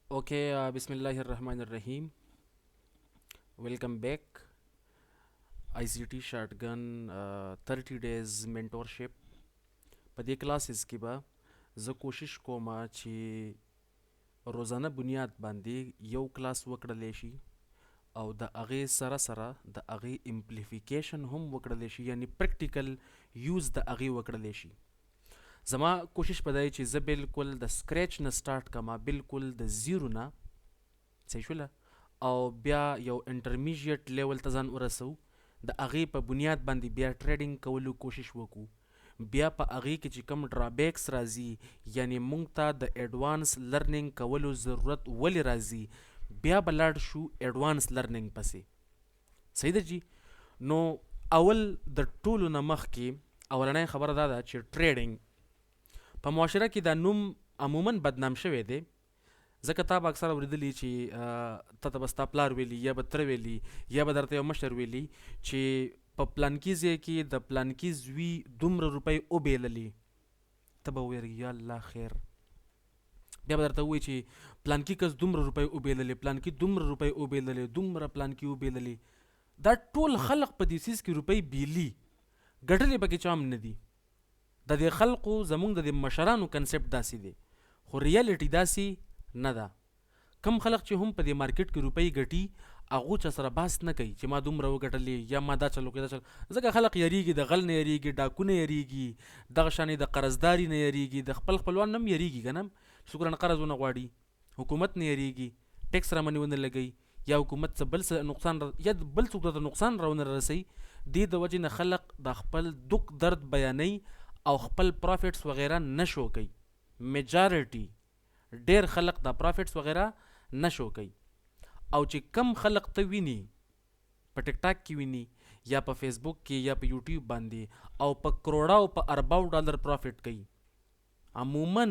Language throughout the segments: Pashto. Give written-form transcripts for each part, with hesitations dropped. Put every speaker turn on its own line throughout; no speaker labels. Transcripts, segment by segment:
Okay, Bismillahirrahmanirrahim. Welcome back. ICT Shotgun 30 days mentorship. په دې کلاسز کې به زه کوشش کوم چې روزانه بنیاد باندې یو کلاس وکړلی شي او د هغې سره سره د هغې امپلیفیکیشن هم وکړلی شي، یعنی پریکټیکل یوز د هغې وکړلی شي. زما کوشش په دی چې زه بالکل د سکریچ نه سٹارټ کما، بالکل د زیرو نه، صحیح شوله، او بیا یو انټرمیډیټ لیول ته ځان ورسو، د هغې په بنیاد باندې بیا ټریډینګ کولو کوشش وکړو. بیا په هغې کې چې کوم ډرابیکس راځي، یعنی مونږ ته د ایډوانس لرنینګ کولو ضرورت ولې راځي، بیا به لاړ شو ایډوانس لرنینګ پسې. صحیح ده جی. نو اول د ټولو نه مخکې اولنۍ خبره دا ده چې ټریډینګ په معاشره کې دا نوم عموما بدنام شوی دی، ځکه تا به اکثره اورېدلي چې تا ته به ستا پلار ویلي یا به تره ویلي یا به درته یو مشر ویلي چې په پلانکي ځای کې د پلانکي زوی دومره روپۍ وبیللي، ته به ووایې یا الله خیر. بیا به درته ووایي چې پلانکي کس دومره روپۍ وبیللي، پلانکي دومره روپۍ وبیللي، دومره پلانکي وبیللي. دا ټول خلق په دې څیز کې روپۍ بیلي، ګټلې پکې چا هم نه دي. د دې خلقو زمونږ د دې مشرانو کنسپټ داسې دی، خو ریالټي داسې نه ده. کم خلق چې هم په دې مارکیټ کې روپۍ ګټي، هغو چا سره بحث نه کوي چې ما دومره وګټلې یا ما دا چل وکړې دا چل، ځکه خلق یریږي، د غل نه یریږي، ډاکو نه یریږي، دغه شانې د قرضداري نه یریږي، د خپل خپلوان نه هم یریږي که نه، شکران قرض ونه غواړي، حکومت نه یریږي، ټیکس رامنې ونه لګوي، یا حکومت څه بل څه نقصان یا بل څوک ته نقصان راونه رسوي. دې د وجې نه خلق د خپل دک درد بیانوي او خپل پرافټس وغیره نشو کوي. میجارټي ډیر خلق د پرافټس وغیره نشو کوي. او چې کم خلق ته ویني په ټیک ټاک کې ویني یا په فیسبوک کې یا په یوټیوب باندې او په کروڑا او په ارباو ډالر پرافټ کوي، عموما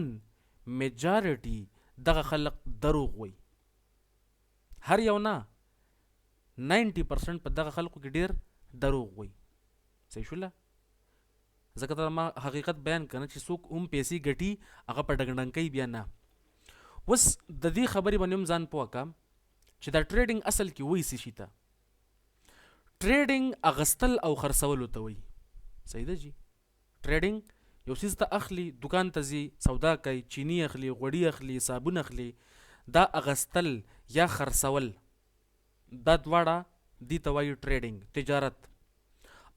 میجارټي دغه خلق دروغ وي. هر یو نه 90% په دغه خلقو کې ډیر دروغ وي. صحیح شوله. ځکه ته ما حقیقت بیان کنه چې څوک هم پیسې ګټي هغه په ډنګډنګۍ بیا نه. اوس د دې خبرې باندې هم ځان پوه کړه چې دا ټریډینګ اصل کې وایي څه شي ته. ټریډینګ اغستل او خرڅولو ته وایي. صحیح ده جی. ټریډینګ یو څیز ته اخلي، دکان ته ځي، سودا کوي، چینی اخلي، غوړي اخلي، صابون اخلي، دا اغستل یا خرڅول، دا دواړه دې ته وایي ټریډینګ، تجارت.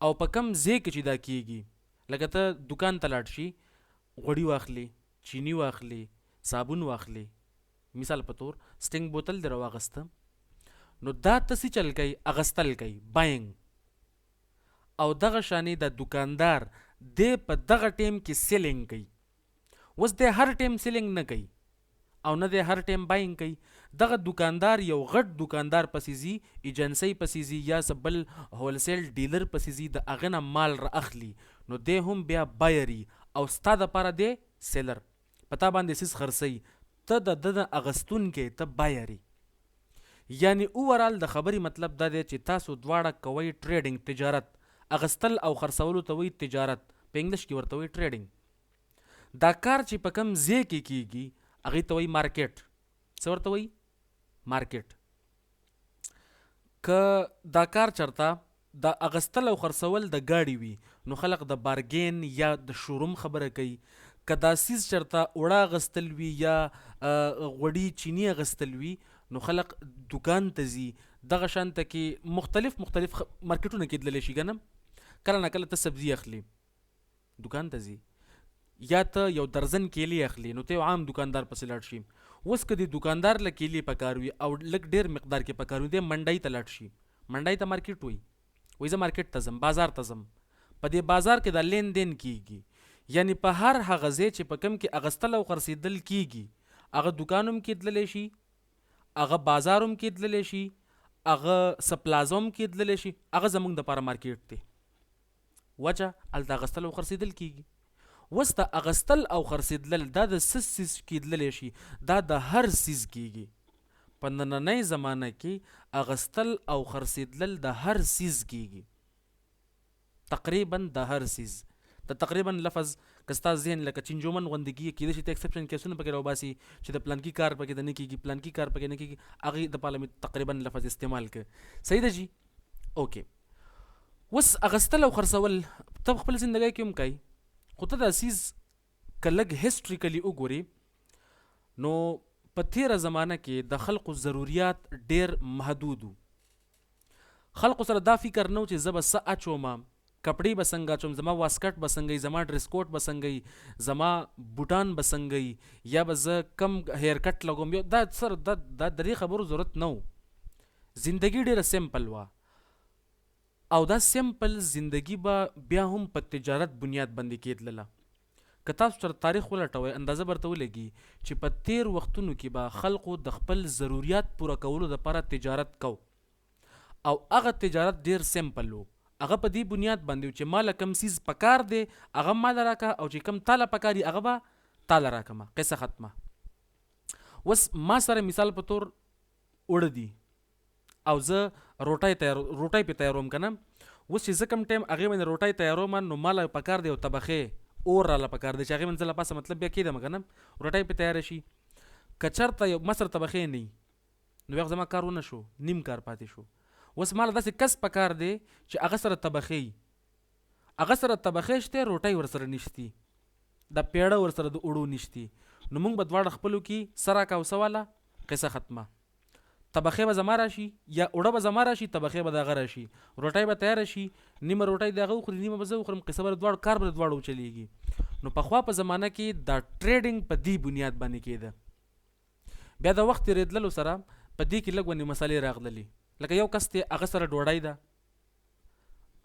او په کم ځای کې چې دا کیږي، لکه ته دکان ته لاړ شي، غوړي واخلي، چینی واخلي، صابون واخلي، مثال په تور سټینګ بوتل در واغسته، نو دا تسی چل کوي، اغستل کوي، باینګ. او دغه شانې د دکاندار د په دغه ټیم کې سیلینګ کوي. اوس د هر ټیم سیلینګ نه کوي او نه د هر ټیم باینګ کوي. دغه دکاندار یو غټ دکاندار پسې ځي، ایجنسی پسې ځي، یا څه بل هولسیل ډیلر پسې ځي، د هغه نه مال را اخلي، نو دی هم بیا بایري او ستا دپاره دی سیلر، په تا باندې څیز خرڅوي، ته د ده د اغستونکی، ته بایري. یعنی اوورال د خبرې مطلب دا دی چې تاسو دواړه کوئ ټریډینګ، تجارت. اغستل او خرڅولو ته وایي تجارت، په انګلیش کې ورته وایي ټریډینګ. دا کار چې په کم ځای کې کیږي هغې ته وایي مارکیټ. څه ورته وایي؟ مارکیټ. که دا کار چرته د اغستل او خرڅول د ګاډي وي، نو خلق د بارګین یا د شوروم خبره کوي. که دا سیز چرته اوړه اغستل وي یا غوړي چینی اغستل وي، نو خلق دکان ته ځي. دغه شانته کې مختلف مارکیټونه کې تللی شي که نه. کله نه کله ته سبزي اخلي، دکان ته ځي، یا ته یو درزن کیلې اخلي، نو ته یو عام دکاندار پسې لاړ شي. اوس که د دکاندار له کیلې پکار وي او لږ ډېر مقدار کې پکار وي، دی منډۍ ته لاړ شي. منډۍ ته مارکیټ وایي. وایي زه مارکیټ ته ځم، بازار ته ځم. په دې بازار کې دا لین دین کیږي، یعنی په هر هغه ځای چې په کم کې اغستل او خرڅېدل کیږي، هغه دکان هم کې تللی شي، هغه بازار هم کې تللی شي، هغه سپلازا هم کې تللی شي، هغه زموږ دپاره مارکیټ دی. وجه هلته اغستل او خرڅېدل کیږي. اوس د اغستل او خرڅېدل دا د څه څیز کیدلی شي؟ دا د هر څیز کیږي. په نننۍ زمانه کې اغستل او خرڅېدل د هر څیز کیږي، تقریبا د هر څیز. د تقریبا لفظ کستا ذهن لکه چنجومن غوندې کیږي کېدای شي ته ایکسپشن کیسونه پکې راوباسي چې د پلان کی کار پکې د نه کیږي پلان کی کار پکې نه کیږي هغې دپاره مې تقریبا لفظ استعمال کړ. صحیح ده جی؟ اوکې. اوس اغستل او خرڅول ته خپل زندګۍ کې هم کوي، خو ته دا سیز که لږ هسټریکلی وګورې نو په تیره زمانه کې د خلقو ضروریات ډیر محدود وو. خلقو سره دا فکر نه و چې زه به څه اچوم، کپړې به څنګه اچوم، زما واسکټ به څنګه وي، زما ډریس کوټ به څنګه وي، زما بوټان به څنګه وي، یا به زه کم هیر کټ لګوم. دا د دې خبرو ضرورت نه و. زندگی ډیره سمپل وه، او دا سمپل زندگی به بیا هم په تجارت بنیاد باندې کېدله. که تاسو سره تاریخ ولټوئ اندازه برته ولګي چې په تیر وختونو کې به خلقو د خپل ضروریات پوره کولو دپاره تجارت کو، او هغه تجارت ډیر سمپل و. هغه په دې بنیاد باندې چې ماله کم سیز پکار دی هغه ماله راکه، او چې کم تاله پکار دی هغه به تاله راکمه. قصه ختمه. اوس ما سره مثال په طور اوړه دي او زه روټۍ پې تیاروم که نه. اوس چې زه کم ټایم هغې باندې روټۍ تیاروم نو ماله پکار دی او طبخې اور راله پکار دی چې هغې باندې زه له پاسه مطلب بیا کېدم که نه روټۍ پې تیاره شي. که چېرته ما سره طبخې نه وي نو بیا زما کار ونه شو، نیم کار پاتې شو. اوس ماله داسې کس پکار دی چې هغه سره طبخې وي، هغه سره طبخې شته، روټۍ ورسره نشتي، د پیړه ورسره د اوړو نشتي، نو موږ به دواړه خپلو کې څه راکه او څه واله. قصه ختمه. طبخې به زما راشي یا اوړه به زما راشي، طبخې به د هغه راشي، روټۍ به تیاره شي، نیمه روټۍ د هغه وخوري نیمه به زه وخورم. قصه به د دواړو کار به د دواړو وچلېږي. نو پخوا په زمانه کې دا ټریډینګ په دې بنیاد باندې کېده. بیا د وخت تېرېدلو سره په دې کې لږ ونې مسالې راغللې، لکه یو کس دی هغه سره ډوډۍ ده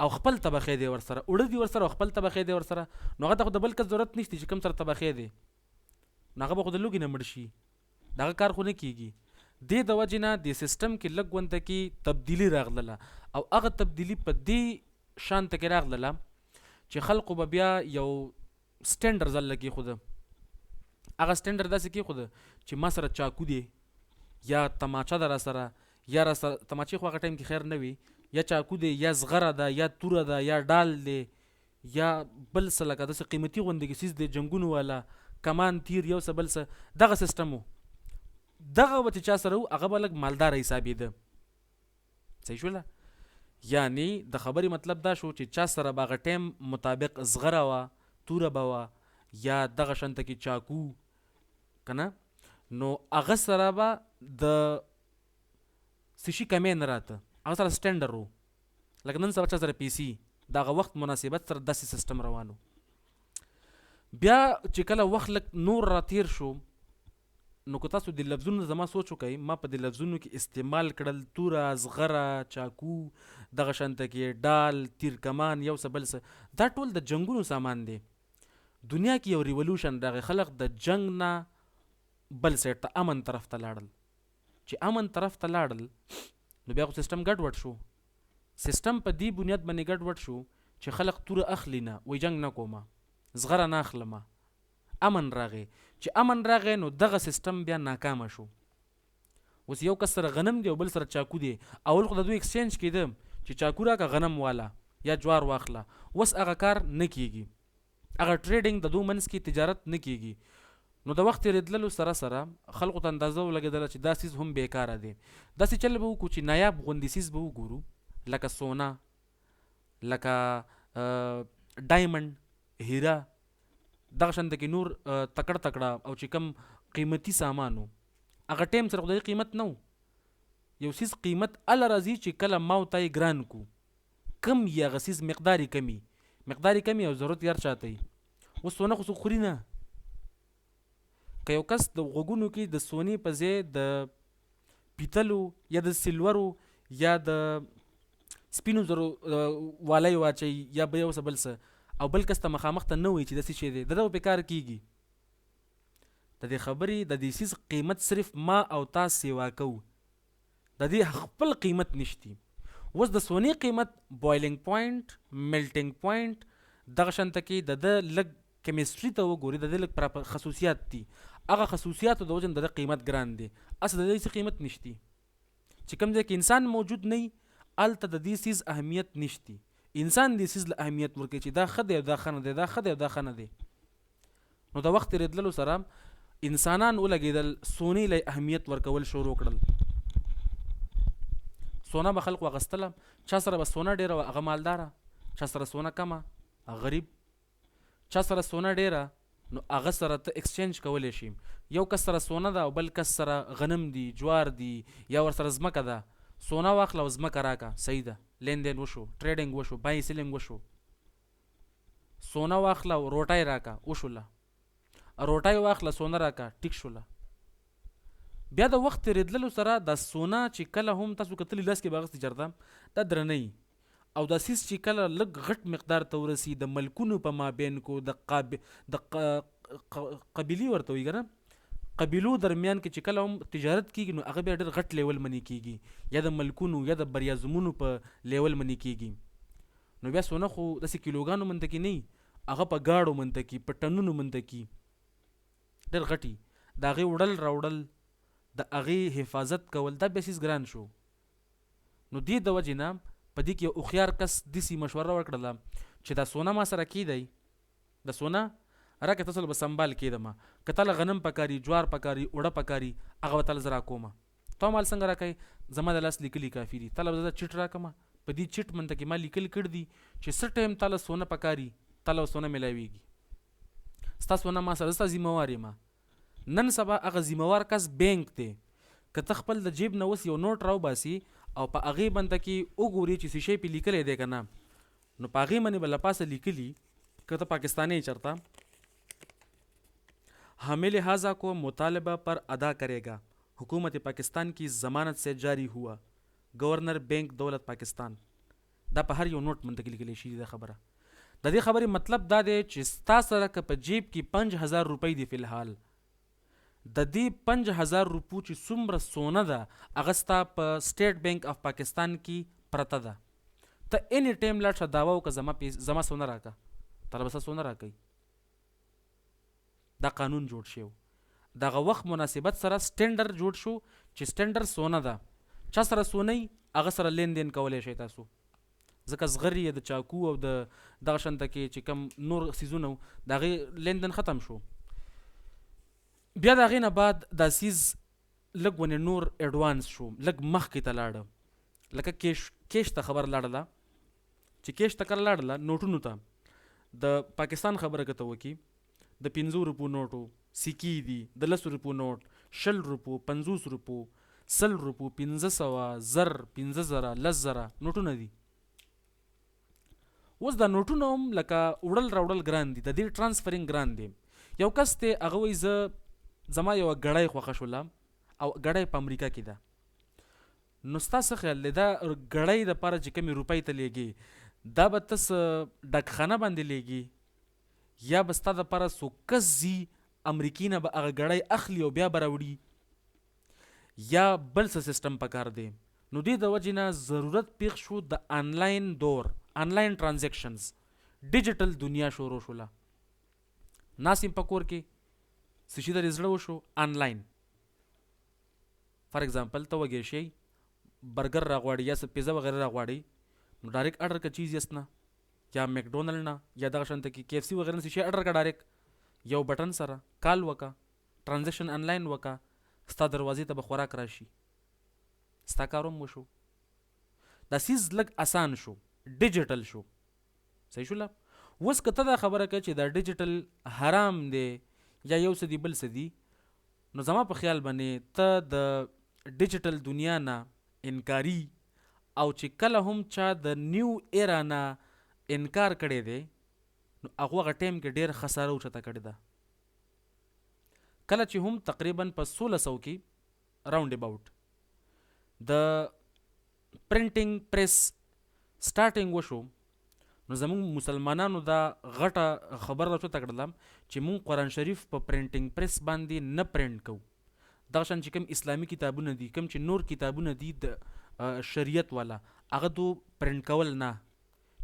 او خپل طبخې دی ورسره، اوړه دي ورسره او خپل طبخې دی ورسره، نو هغه ته خو د بل کس ضرورت نشته چې کوم سره طبخې دی، نو هغه به خو د لوږې نه مړ شي، د هغه کار خو نه کېږي. دې د وجې نه د سیسټم کې لږ ونده کې تبدیلي راغلله، او هغه تبدیلي په دې شانته کې راغلله چې خلقو به بیا یو سټینډر ځل کېښوده. هغه سټینډر داسې کېښوده چې ما سره چاکو دی یا تماچه ده را سره، یا را سره تماچې خو هغه ټایم کې خیر نه وي، یا چاکو دی یا زغره ده یا توره ده یا ډال دی یا بل څه لکه داسې قیمتي غوندې سیز دی جنګونو والا کمان تیر یو څه بل څه، دغه سیسټم و. دغه به چې چا سره و هغه به لږ مالداره حسابېده. صحیح شوله؟ یعنی د خبرې مطلب دا شو چې چا سره به هغه ټایم مطابق زغره وه، توره به وه، یا دغه شانته کې چاکو که نه، نو هغه سره به د سشي کمې نه راته، هغه سره سټینډر و. لکه نن سبا چا سره پیسي، د هغه وخت مناسبت سره داسې سیسټم روان و. بیا چې کله وخت لږ نور را تیر شو نو که تاسو د لفظونو زما سوچ وکئ، ما په د لفظونو کې استعمال کړل توره، زغره، چاکو، دغه شانته کې ډال، تیر کمان، یو څه بل څه، دا ټول د جنګونو سامان دی. دنیا کې یو ریولوشن راغی، خلق د جنګ نه بل سایډ ته امن طرف ته لاړل. چې امن طرف ته لاړل نو بیا خو سیسټم ګډوډ شو. سیسټم په دې بنیاد باندې ګډوډ شو چې خلق توره اخلي نه، وایي جنګ نه کومه، زغره نه اخلمه. امن راغی، چې امن راغی نو دغه سیسټم بیا ناکامه شو. اوس یو کس سره غنم دی او بل سره چاکو دی، اول خو د دوی ایکسچینج کېده چې چاکو راکه غنم والا یا جوار واخله. اوس هغه کار نه کېږي، هغه ټریډینګ د دوی منځ کې تجارت نه کېږي. نو د وخت تېرېدلو سره سره خلقو ته اندازه ولګېدله چې دا سیز هم بیکاره دی. داسې چل به وکړو چې نایاب غوندې سیز به وګورو، لکه سونا، لکه ډایمنډ، هیره، دغه شانته کې نور تکړه تکړه او چې کم قیمتي سامانو، هغه ټایم سره خدای قیمت نه و. یو سیز قیمت اله راځي چې کله ما او تا یې ګران کو، کم یې هغه سیز مقدار کمی او ضرورت یار چاته وي. اوس سونه خو څوک خوري نه. که یو کس د غوږونو کې د سونې په ځای د پیتلو یا د سلورو یا د سپینو زرو والی واچوي یا به یو څه بل څه، او بل کس ته مخامخ ته نه وایي چې داسې شی دی، د ده به پې کار کېږي. د دې خبرې د دې سیز قیمت صرف ما او تا سیوا کوو، د دې خپل قیمت نشتی. اوس د سونې قیمت بوایلنګ پوینټ، میلټنګ پوینټ، دغه شانته کې د ده لږ کیمستري ته وګوري، د دې لږ خصوصیات دي، هغه خصوصیاتو د وجه نه د ده قیمت ګران دی. اصل د دې څه قیمت نشتی. چې کوم ځای کې انسان موجود نه وي هلته د دې سیز اهمیت نشتی. انسان دې سیز له اهمیت ورکوي چې دا ښه دی او دا ښه نه دی، دا ښه دی او دا ښه نه دی. نو د وخت تېرېدلو سره انسانان ولګېدل سونې له اهمیت ورکول شروع کړل. سونه به خلقو اغستله، چا سره به سونه ډېره وه هغه مالداره، چا سره سونه کمه غریب، چا سره سونه ډېره نو هغه سره ته اکسچینج کولی شي. یو کس سره سونه ده او بل کس سره غنم دي، جوار دي، یا ورسره ځمکه ده، سونه واخله او ځمکه راکه، صحیح ده، لیندین وشو، ټریډینګ وشو، بای سیلینګ وشو. سونه واخله او روټۍ راکه، وشوله، روټۍ واخله سونه راکه، ټیک شوله. بیا د وخت تېرېدلو سره دا سونه چې کله هم تاسو کتلي لاس کې به اغوستي چېرته دا درنه وي، او دا سیس چې کله لږ غټ مقدار ته ورسي د ملکونو په مابین کو د قبیلې ورته وایي که نه، قبیلو درمیان کې چې کله هم تجارت کېږي نو هغه بیا ډېر غټ لیول منې کېږي، یا د ملکونو یا د بریازمونو په لیول منې کېږي. نو بیا سونه خو داسې کیلوګانو منته کې نه وي، هغه په ګاړو منته کې، په ټنونو منته کې ډېر غټي. د هغې وړل راوړل، د هغې حفاظت کول، دا بیا سیز ګران شو. نو دې د وجې نه په دې کې یو هوښیار کس داسې مشوره ورکړله چې دا سونه ما سره کېدی، د سونه راکړه تاسو به سنبال کېدمه، که تاله غنم پکاري، جوار پکاري، اوړه پکاري، هغه به تاله زه راکومه. تا مال څنګه راکوې؟ زما د لاس لیکلي کافي دي، تاله به زه چټ راکمه، په دې چټ منته کې ما لیکل کړي دي چې څه ټایم تاله سونه پکاري، تاله سونه میلاویږي. ستا سونه ما سره، ستا ذمهوار یم. نن سبا هغه ذمهوار کس بینک دی، که ته خپل د جیب نه اوس یو نوټ راوباسي او په هغې بنده کې وګوري چې څه شی پې لیکلی دی که نه، نو په هغې باندې به له پاسه لیکلي که ته پاکستانی چرته हमें लिहाजा को मुतालबा पर अदा करेगा, हुकूमत पाकिस्तान की ज़मानत से जारी हुआ, गवर्नर बैंक दौलत पाकिस्तान. دا په هر یو نوټ منته کې لیکلی شي. دا خبره د دې خبرې مطلب دا دی چې ستا سره که په جیب کې 5000 روپۍ دي فی الحال، د دې 5000 روپو چې څومره سونه ده هغه ستا په سټیټ بینک آف پاکستان کې پرته ده. ته اینی ټایم لاړ شه دعوه وکړه زما سونه راکړه، تاله به ستا سونه راکوي. دا قانون جوړ شو، دغه وخت مناسبت سره سټینډر جوړ شو چې سټینډر سونه ده، چا سره سونه هغه سره لیندین کولی شئ تاسو، ځکه زغر یې د چاکو او د دغه شانته کې چې کم نور سیزونه و د هغې لیندین ختم شو. بیا د هغې نه بعد دا سیز لږ ونې نور ایډوانس شو، لږ مخکې ته لاړه، لکه کیش ته خبر لاړله چې کیش ته کله لاړله نوټونو ته. د پاکستان خبره که ته وکړي، د 50 روپو نوټو سکې دي، د 10 روپو نوټ، 20 روپو، 50 روپو، 100 روپو، 500، 1000، 15000، 10000 نوټونه دي. اوس دا نوټونه هم لکه وړل راوړل ګران دي، د دې ټرانسفرینګ ګران دی. یو کس دی هغه وایي زما یوه ګړۍ خوښه شوله او ګړۍ په امریکا کې ده، نو ستا څه خیال دی دا ګړۍ دپاره چې کومې روپۍ ته لیږي دا به ته څه ډکخانه باندې لیږي، یا به ستا دپاره څوک کس ځي امریکې نه به هغه ګړۍ اخلي او بیا به راوړي، یا بل څه سیسټم پکار دی. نو دې د وجې نه ضرورت پیښ شو د آنلاین دور، آنلاین ټرانزیکشنز، ډیجیټل دنیا شروع شوله. ناست یم په کور کې څه شي درې زړه وشو آنلاین، فار ایگزامپل ته وږی شئ برګر راغواړي یا څه پیزا وغیره راغواړي، نو ډایرکټ اډر که چیز یست نه، یا میکډونلډ نه، یا دغه شانته کې KFC وغیره نه څه شي اډر که ډایرکټ یو بټن سره کال وکړه، ټرانزیکشن آنلاین وکړه، ستا دروازې ته به خوراک راشي، ستا کار هم وشو. دا سیز لږ اسان شو، ډیجیټل شو، صحیح شوله. اوس که ته دا خبره کوې چې دا ډیجیټل حرام دی یا یو څه دی بل څه دی، نو زما په خیال باندې ته د ډیجیټل دنیا نه انکاري، او چې کله هم چا د نیو ایرا نه انکار کړی دی نو هغه هغه ټایم کې ډېر خساره اوچته کړې ده. کله چې هم تقریبا په 1600 کې راوند اباوټ د پرنټینګ پریس سټارټینګ وشو، نو زمونږ مسلمانانو دا غټه خبر راچوته کړله چې مونږ قرآن شریف په پرنټینګ پریس باندې نه پرنټ کوو. دغه شان چې کوم اسلامي کتابونه دي، کوم چې نور کتابونه دي د شریعت والا، هغه دو پرنټ کول نه،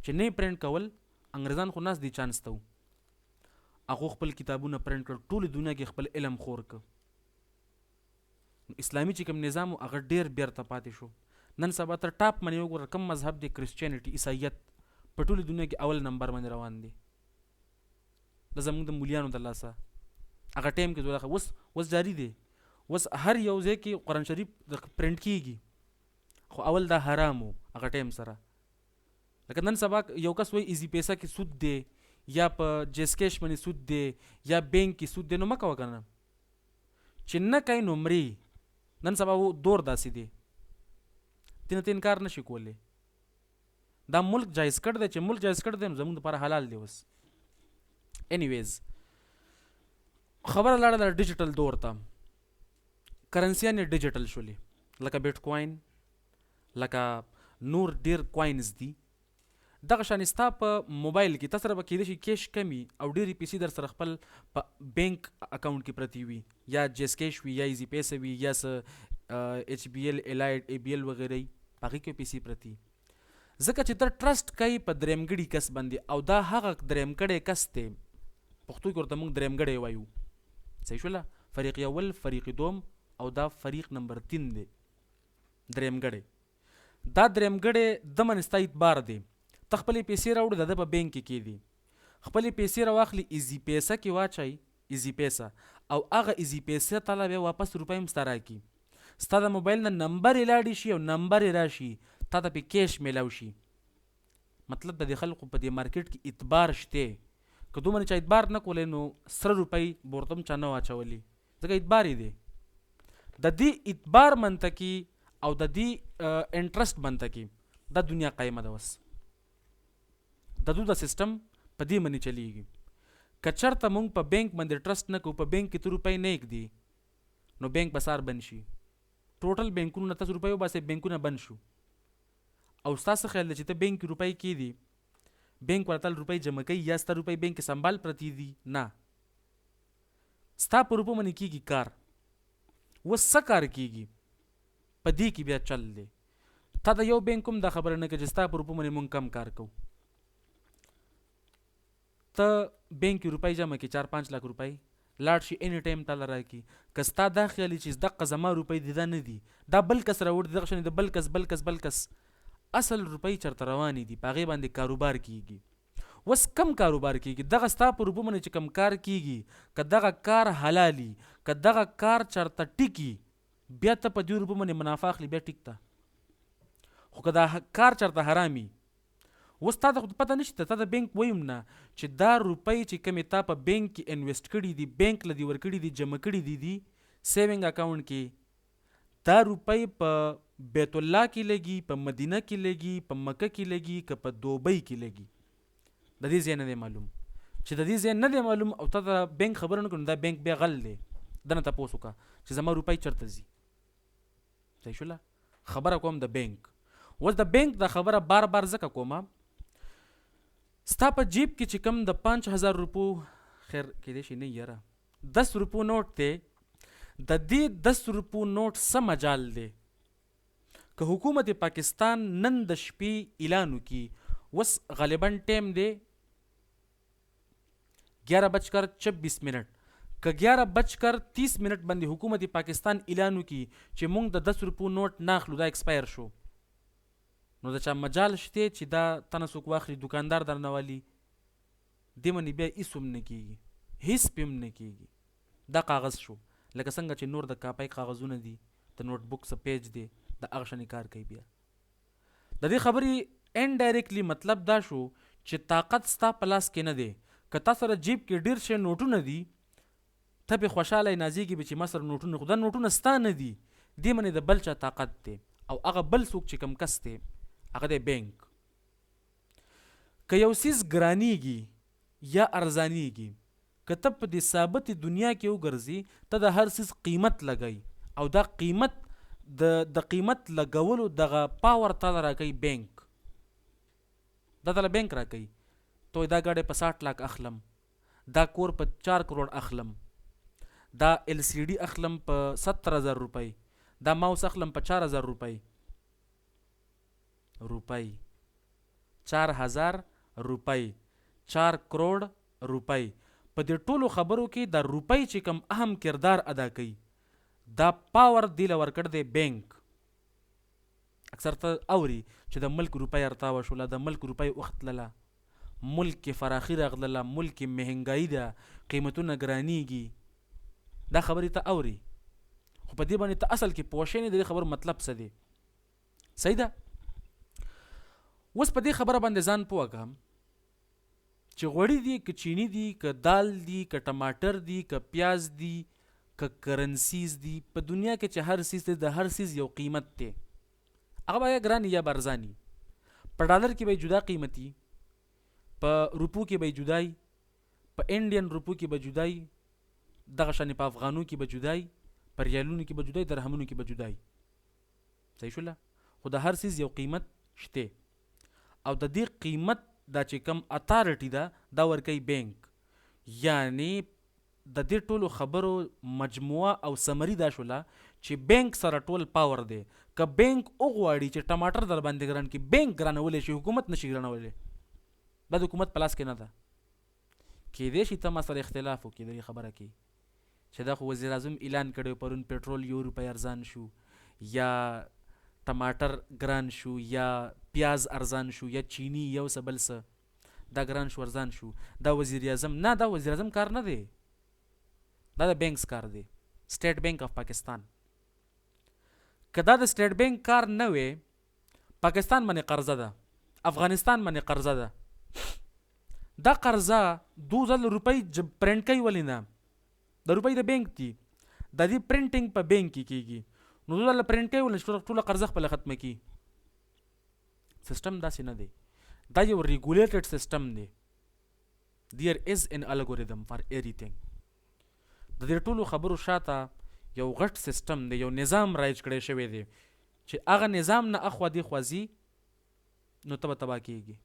چې نه پرنټ کول انګریزان خو ناس دي چانس ته، هغه خپل کتابونه پرنټ کړ، ټول دنیا کې خپل علم خور ک. اسلامي چې کوم نظام هغه ډیر بیرته پاتې شو. نن سبا تر ټاپ باندې وګوره کوم مذهب دی، کرسچینټي، عیسایت په ټول دنیا کې اول نمبر باندې روان دي، د زموږ د مولیانو د لاسه. هغه ټیم کې زوړه اوس جاری دی. اوس هر یو ځای کې قرآن شریف د پرنټ کیږي، خو اول دا حرامو هغه ټیم سره. لکه نن سبا یو کس وایي ایزی پیسه کې سود دی یا په جیس کیش باندې سود دی یا بینک کې سود دی، نو مه کوه کنه چې نه کوي نو مري. نن سبا دور داسې دی، تینه ته انکار نشي کولی. دا ملک جایز کړ دی، چې ملک جایز کړ دی نو زموږ لپاره حلال دی. اوس انیویز خبره لاړه د ډیجیټل دور ته. کرنسیانې ډیجیټل شولې، لکه بیټ کوین، لکه نور ډیر کوینز دي. دغه شان ستا په موبایل کې تاسو سره به کېدای شي کیش کمی او ډېرې پیسې در سره خپل په بینک اکاونټ کې پرتی وي، یا جیس کیش وي یا ایزی پیسه وي یا ایچ بی ایل الایډ ای بی ایل وغیره هغې کې پیسې پرتی. ځکه چې ته ټرسټ کوي په درېمګړي کس باندې، او دا هغه درېمګړی کس دی، پښتو کې ورته موږ درېمګړی وایو. صحیح شوله؟ فریق اول، فریق دوم او دا فریق نمبر 3 دی، درېمګړی. دا درېمګړی د من ستا اعتبار دی. ته خپلې پیسې راوړې د ده په بینک کې کېدي، خپلې پیسې راواخلي ایزي پیسه کې واچوي، ایزي پیسه، او هغه ایزي پیسه تعالی بیا واپس روپۍ هم ستا راکړي. ستا د موبایل نه نمبر یې لاړې شي او نمبر یې راشي، تا ته پې کیش میلاو شي. مطلب د دې خلکو په دې مارکیټ کې اعتبار شته. که دومره چا اعتبار نه کولی نو سره روپۍ به ورته هم چا نه واچولي، ځکه اعتبار یې دی. د دې اعتبار منطقي او د دې انټرسټ منطقي دا دنیا قایمه ده. اوس د دوی د سیستم په دې باندې چلیږي. که چېرته موږ په بینک باندې ټرسټ نه کوو، په بینک کې ته روپۍ نه ایږدي، نو بینک به سار بند شي. ټوټل بینکونو نه تاسو روپۍ وباسئ، بینکونه بند شو. او ستاسو خیال دی چې ته بینک کې روپۍ کېدي، بینک ورته تل روپۍ جمع کوي یا ستا روپۍ بینک کې سنبال پرتې دي؟ نه، ستا په روپو باندې کېږي کار. اوس څه کار کېږي؟ په دې کې بیا چل دی. تا د یو بینک هم دا خبره نه کوي چې ستا په روپو باندې مونږ کم کار کوو. ته بینک کې روپۍ جمع کړي 4-5 لک روپۍ، لاړ شي اینی ټایم تعالی راکړي. که ستا دا خیالي چې دقه زما روپۍ دي، دا نه دي، دا بل کس راوړي، دغه شان د بل کس اصل روپۍ چېرته روانې دي، په هغې باندې کاروبار کېږي. اوس کم کاروبار کېږي؟ دغه ستا په روپو باندې چې کم کار کېږي، که دغه کار حلالي، که دغه کار چېرته ټیکي، بیا ته په دې روپو باندې منافع اخلي، بیا ټیک ته. خو که دا کار چېرته حرامي، اوس تا ته پته نشته، تا د بینک ویم نه چې دا روپۍ چې کمې تا په بینک کې انویسټ کړي دي، بینک له دې ورکړي دي، جمع کړي دي سیوینګ اکاونټ کې، دا روپۍ په بیت الله کې لګي، په مدینه کې لګي، په مکه کې لګي، که په دوبۍ کې لګي، د دې ځای نه دی معلوم. چې د دې ځای نه دی معلوم او تا د بینک خبره نه کړو، دا بینک بیا غل دی. دنه تپوس وکړه چې زما روپۍ چېرته ځي. صحیح شوله؟ خبره کوم د بینک. اوس د بینک دا خبره بار ځکه کومه، ستا په جیب کې چې کم د 5000 روپو، خیر کېدای شي نه یاره 10 روپو نوټ دی، د دې 10 روپو نوټ څه مجال دی؟ که حکومت پاکستان نن د شپې اعلان وکړي، اوس غالبا ټیم دی 11:26، که 11:30 باندې حکومت پاکستان اعلان وکړي چې موږ د 10 روپو نوټ نه اخلو، دا ایکسپایر شو، نو د چا مجال شته چې دا تنه څوک واخلي، دکاندار درنه والي، دې باندې بیا هېڅ هم نه کېږي، هېڅ پې هم نه کېږي. دا کاغذ شو، لکه څنګه چې نور د کاپۍ کاغذونه دي، د نوټ بک څه پیج دی، د هغه شانې کار کوي. بیا د دې خبرې انډایرکټلی مطلب دا شو چې طاقت ستا په لاس کې نه دی. که تا سره جیب کې ډېر شی نوټونه دي، ته پې خوشحالی نازېږي چې ما سره نوټونه، خو دا نوټونه ستا نه دي، دې باندې د بل چا طاقت دی، او هغه بل څوک چې کم کس دی هغه دی بینک. که یو څیز ګرانیږي یا ارزانیږي، که ته په دې ثابت دنیا کې وګرځي، ته د هر څیز قیمت لګوي، او دا قیمت د قیمت لګولو دغه پاور تعالی راکوي بینک. دا تعالی بینک راکوي. تو دا ګاډی په 60 لک اخلم، دا کور په 4 کروڑ اخلم، دا ایل سی ډي اخلم په 70,000 روپۍ، دا ماوس اخلم په 4,000 روپۍ. 4,000 روپۍ، 4 کروڑ روپۍ. په دې ټولو خبرو کې دا روپۍ چې کم اهم کردار ادا کوي، دا پاور دی له ورکړ دی بینک. اکثر ته اوري چې د ملک روپۍ ارتاوه شوله، د ملک روپۍ وختلله، ملک کې فراخي راغلله، ملک کې مهنګایي ده، قیمتونه ګرانیږي. دا خبرې ته اوري خو په دې باندې ته اصل کې پوه شې نه د خبر مطلب څه دی. صحیح ده. اوس په دې خبره باندې ځان پوه کړم چې غوړي دي که چینی دي که دال دي که ټماټر دي که پیاز دي که کرنسیز دي په دنیا کې چې هر سیز دی د هر سیز یو قیمت دی. هغه به یا ګران یا برزانی. په ډالر کې به جدا قیمتي، په روپو کې به جدای، په انډین روپو کې به جدای، دغه شانې په افغانو کې به جدای، په ریالونو کې به جدای، درهمونو کې به جدای. صحیح شوله. خو د هر سیز یو قیمت شته او د دې قیمت دا چې کم اتارټي ده دا ورکوي بینک. یعنی د دې ټولو خبرو مجموعه او سمری دا شوله چې بینک سره ټول پاور دی. که بینک وغواړي چې ټماټر در باندې ګران کړي بینک ګرانولی شي، حکومت نشي ګرانولی. دا د حکومت په لاس کې نه ده. کیدای شي ته ما سره اختلاف وکړي د دې خبره کې چې دا خو وزیر اعظم اعلان کړی پرون پټرول یو روپۍ ارزان شو یا ټماټر ګران شو یا پیاز ارزان شو یا چینی یو څه بل څه دا ګران شو ارزان شو. دا وزیر اعظم نه، دا وزیر اعظم کار نه دی، دا د بینکس کار دی. سټیټ بینک اف پاکستان. که دا د سټیټ بینک کار نه وي پاکستان باندې قرضه ده، افغانستان باندې قرضه ده. دا قرضه 2000 روپۍ پرنټ کوي ولې نه؟ د روپۍ د بینک دي، د دې پرنټینګ په بینک کې کیږي. نو 2000 پرنټ کوي ولې ټوله قرضه خپل ختمه کی؟ سیستم داسې نه دی. دا یو ریګولیټډ سیستم دی. There is an algorithm for everything. د دې ټولو خبرو شاته یو غټ سیستم دی، یو نظام رایج کړی شوی دی چې هغه نظام نه اخوا دی خوځي نو ته به تباه کیږي.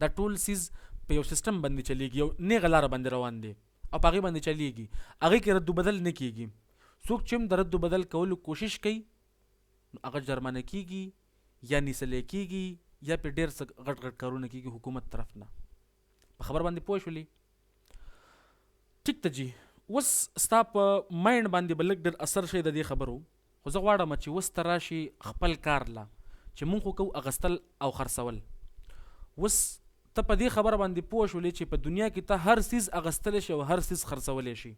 دا ټول سیز په یو سیستم باندې چلیږي، یو نیغه لاره باندې روان دی او په هغې باندې چلیږي. هغې کې رد و بدل نه کیږي. څوک چې هم د رد و بدل کولو کوشش کوي نو هغه جرمانه کیږي یا نیسلی کیږي یا په ډېر څه غټ غټ کارونه کیږي حکومت طرف نه. په خبر باندې پوه شولې؟ ټیک ته جي. اوس ستا په مایند باندې به لږ ډېر اثر شي د دې خبرو، خو زه غواړم چې اوس ته راشي خپل کار له چې مونږ خو کوو اغستل او خرڅول. اوس ته په دې خبره باندې پوه شولې چې په دنیا کې ته هر سیز اغستلی شي او هر سیز خرڅولی شي.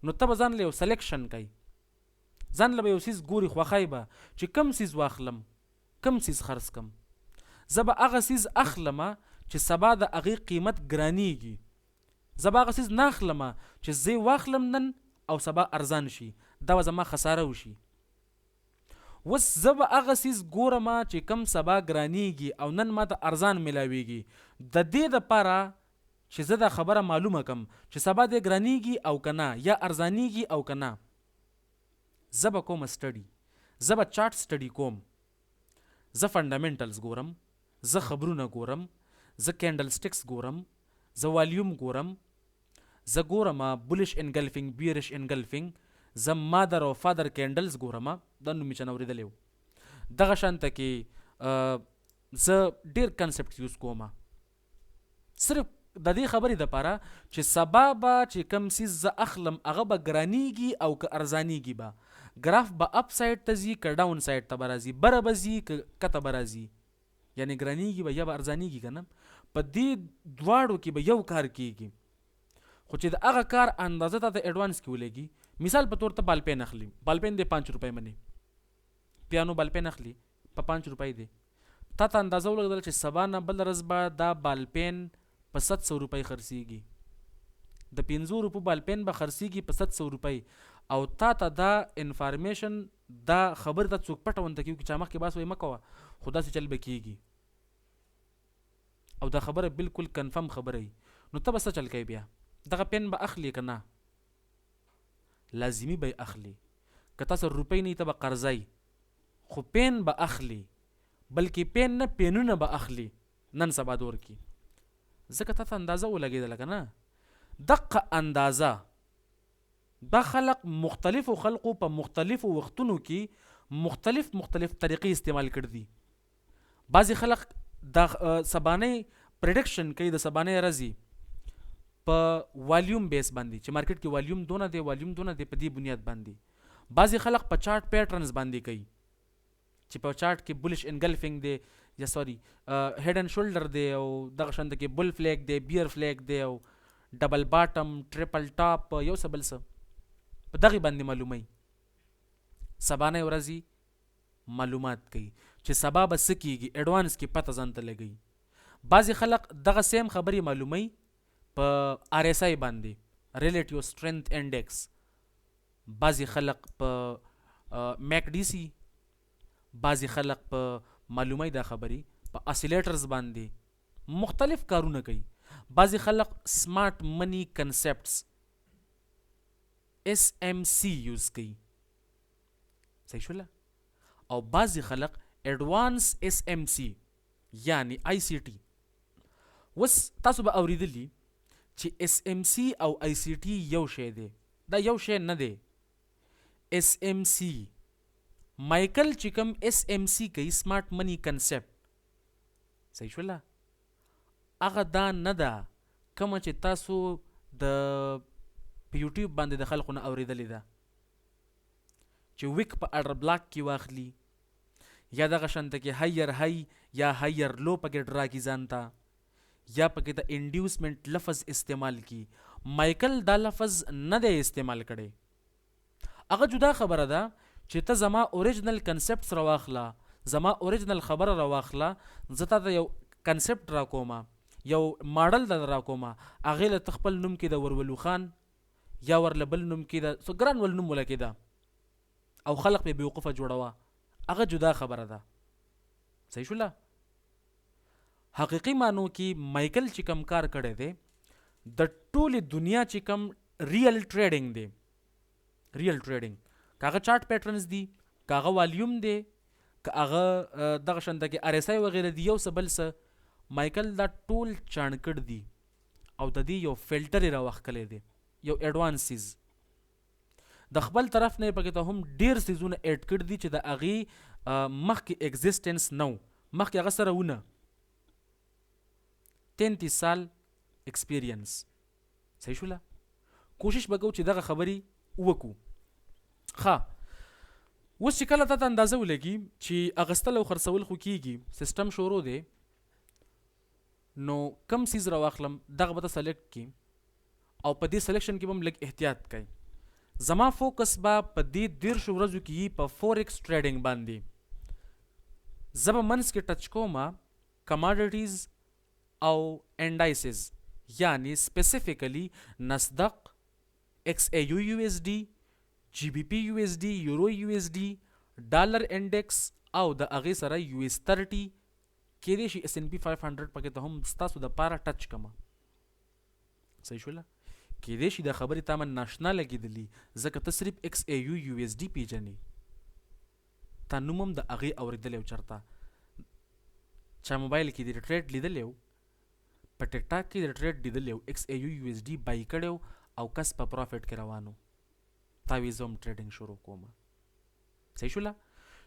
نو ته به ځان له یو سلیکشن کوي، ځان له به یو سیز ګوري خوښی به چې کم سیز واخلم کم سیز خرڅ کم. زه به هغه سیز اخلمه چې سبا د هغې قیمت ګرانیږي. زه به هغه سیز نه اخلمه چې زه واخلم نن او سبا ارزان شي، دا به زما خساره وشي. اوس زه به هغه سیز ګورم چې کم سبا ګرانیږي او نن ما ته ارزان ملاویږي. د دې دپاره چې زه دا خبره معلومه کم چې سبا دې ګرانیږي او که نه یا ارزانیږي او که نه، زه به کوم سټډي، زه به چارټ سټډي کوم، زه فنډامنټلز ګورم، زه خبرونه ګورم، زه کینډل سټکس ګورم، زه والیوم ګورم، زه ګورم بولش انګلفینګ بیرش انګلفینګ، زه مادر او فادر کینډلز ګورم. دا نوم مې چا نه اورېدلی و. دغه شانته کې زه ډېر کنسپټ یوز کوم صرف د دې خبرې دپاره چې سبا به چې کم سیز زه اخلم هغه به ګرانیږي او که ارزانیږي به. ګراف به اپ سایډ ته ځي که ډاون سایډ ته به راځي، بره به ځي که کته به راځي. یعنې ګرانیږي به یا به ارزانیږي که نه. په دې دواړو کې به یو کار کیږي، خو چې د هغه کار اندازه تا ته ایډوانس کې ولګي. مثال په تور ته بالپین اخلي، بالپین دی 5 روپۍ منې، پیانو بالپین اخلي په 5 روپۍ دی. تا ته اندازه ولګېدل چې سبا نه بل ورځ به دا بالپین په 700 روپۍ خرڅېږي. د 500 روپو بالپین به خرڅېږي په 700 روپۍ او تا ته دا انفارمیشن دا خبر ته څوک پټه ونته کېږي چې چا مخکې باس وایي مه کوه، خو داسې چل به کېږي او دا خبره بالکل کنفرم خبره وي. نو ته به څه چل کوي بیا؟ دغه پین به اخلي که نه؟ لازمي به یې اخلي. که تاسو روپۍ نه ته به قرضی، خو پین به اخلي، بلکې پین نه پینونه به اخلي نن سبا دور کې. ځکه تا ته اندازه ولګېدله که نه؟ دقه اندازه دا خلق مختلفو خلقو په مختلفو وختونو کې مختلف طریقې استعمال کړي دي. بعضې خلق د سبانۍ پریډکشن کوي، د سبانۍ ورځې په والیوم بیس باندې چې مارکیټ کې والیوم دونه دی والیوم دونه دی په دې بنیاد باندې. بعضې خلق په چارټ پیټرنز باندې کوي چې په چارټ کې بولش انګلفینګ دی یا سوري هیډ اینډ شولډر دی او دغه شانته کې بل فلیګ دی، بیر فلیګ دی او ډبل باټم، ټریپل ټاپ، یو څه بل څه په دغې باندې معلوموي. سبانۍ ورځې معلومات کوي چې سبا به څه کیږي، اډوانس کې پته ځان ته لګوي. بعضې خلک دغه سیم خبرې معلوموي په RSI باندې، ریلیټیو سټرینث انډیکس، بعضې خلک په MACD، بعضې خلک په معلوموي دا خبرې په اسیلیټرز باندې، مختلف کارونه کوي. بعضې خلک سمارټ منی کنسپټس SMC یوز کوي، صحیح شوله، او بعضې خلک ایډوانس SMC یعنی ICT. اوس تاسو به اوریدلی چې SMC او ICT یو شی دی. دا یو شی نه دی. SMC مایکل چې کوم SMC کوي، سمارټ منی کنسپټ، صحیح شوله، هغه دا نه ده کومه چې تاسو د په یوټیوب باندې د خلکو نه اوریدلې ده چې ویک په اډر بلاک کې واخلي، یا دغه شانته کې هایر های یا هایر لو پکې ډرا کی ځانته، یا پکې د انډیوسمنٹ لفظ استعمال کی. مایکل دا لفظ نه دی استعمال کړي. هغه جدا خبره ده چې ته زما اوریجنل کنسپټس راواخله، زما اوریجنل خبره راواخله، زه تا ته یو کنسپټ را کومه، یو ماډل در را کومه، هغې له خپل نوم کې د ورولو خان یا ورله بل نوم کې د ګران ول نوم وله کېده او خلق به بیوقوفه جوړوه، هغه جدا خبره ده، صحیح شوله. حقیقي معنو کې مایکل چې کم کار کړی دی، د ټولې دنیا چې کم ریل ټریډینګ دی، ریل ټریډینګ، که هغه چارټ پیټرنز دي، که هغه والیوم دی، که هغه دغه شانته کې RSI وغیره دی، یو څه بل څه، مایکل دا ټول چاڼکړ دي او د دې یو فلټر یې راوښکلی دی، یو ایډوانس سیز. د خپل طرف نه یې پکې ته هم ډېر سیزونه ایډ کړي دي چې د هغې مخکې ایګزسټنس نه و، مخکې هغه سره ونه. 33 سال ایکسپیرینس، صحیح شوله. کوشش به کوو چې دغه خبرې وکړو. ښه، اوس چې کله تا ته اندازه ولګي چې اغستل او خرڅول خو کېږي، سیسټم شروع دی، نو کم سیز راواخلم دغه به ته سلیکټ کړي او په دې سلیکشن کې به هم لږ احتیاط کوي. زما فوکس به په دې 13 ورځو کې په فورکس ټریډینګ باندې. زه به منځ کې ټچ کوم کماډیټیز او انډایسز، یعنی سپیسیفیکلی نسدق، XAU USD، GBP USD، یورو USD، ډالر انډیکس او د هغې سره US30، کېدای شي S&P 500 پکې ته هم ستاسو د پاره ټچ کړم، صحیح شوله. کېدای شي دا خبرې تا من ناشنا لګېدلي ځکه ته صرف XAU USD پیژنې، تا نوم هم د هغې اورېدلی و، چېرته چا موبایل کې د ټریډ لیدلی و، په ټیک ټاک کې د ټریډ لیدلی و، XAU USD بای کړی و او کس په پروفیټ کې روان و، تا وی زه هم ټریډینګ شروع کوم، صحیح شوله.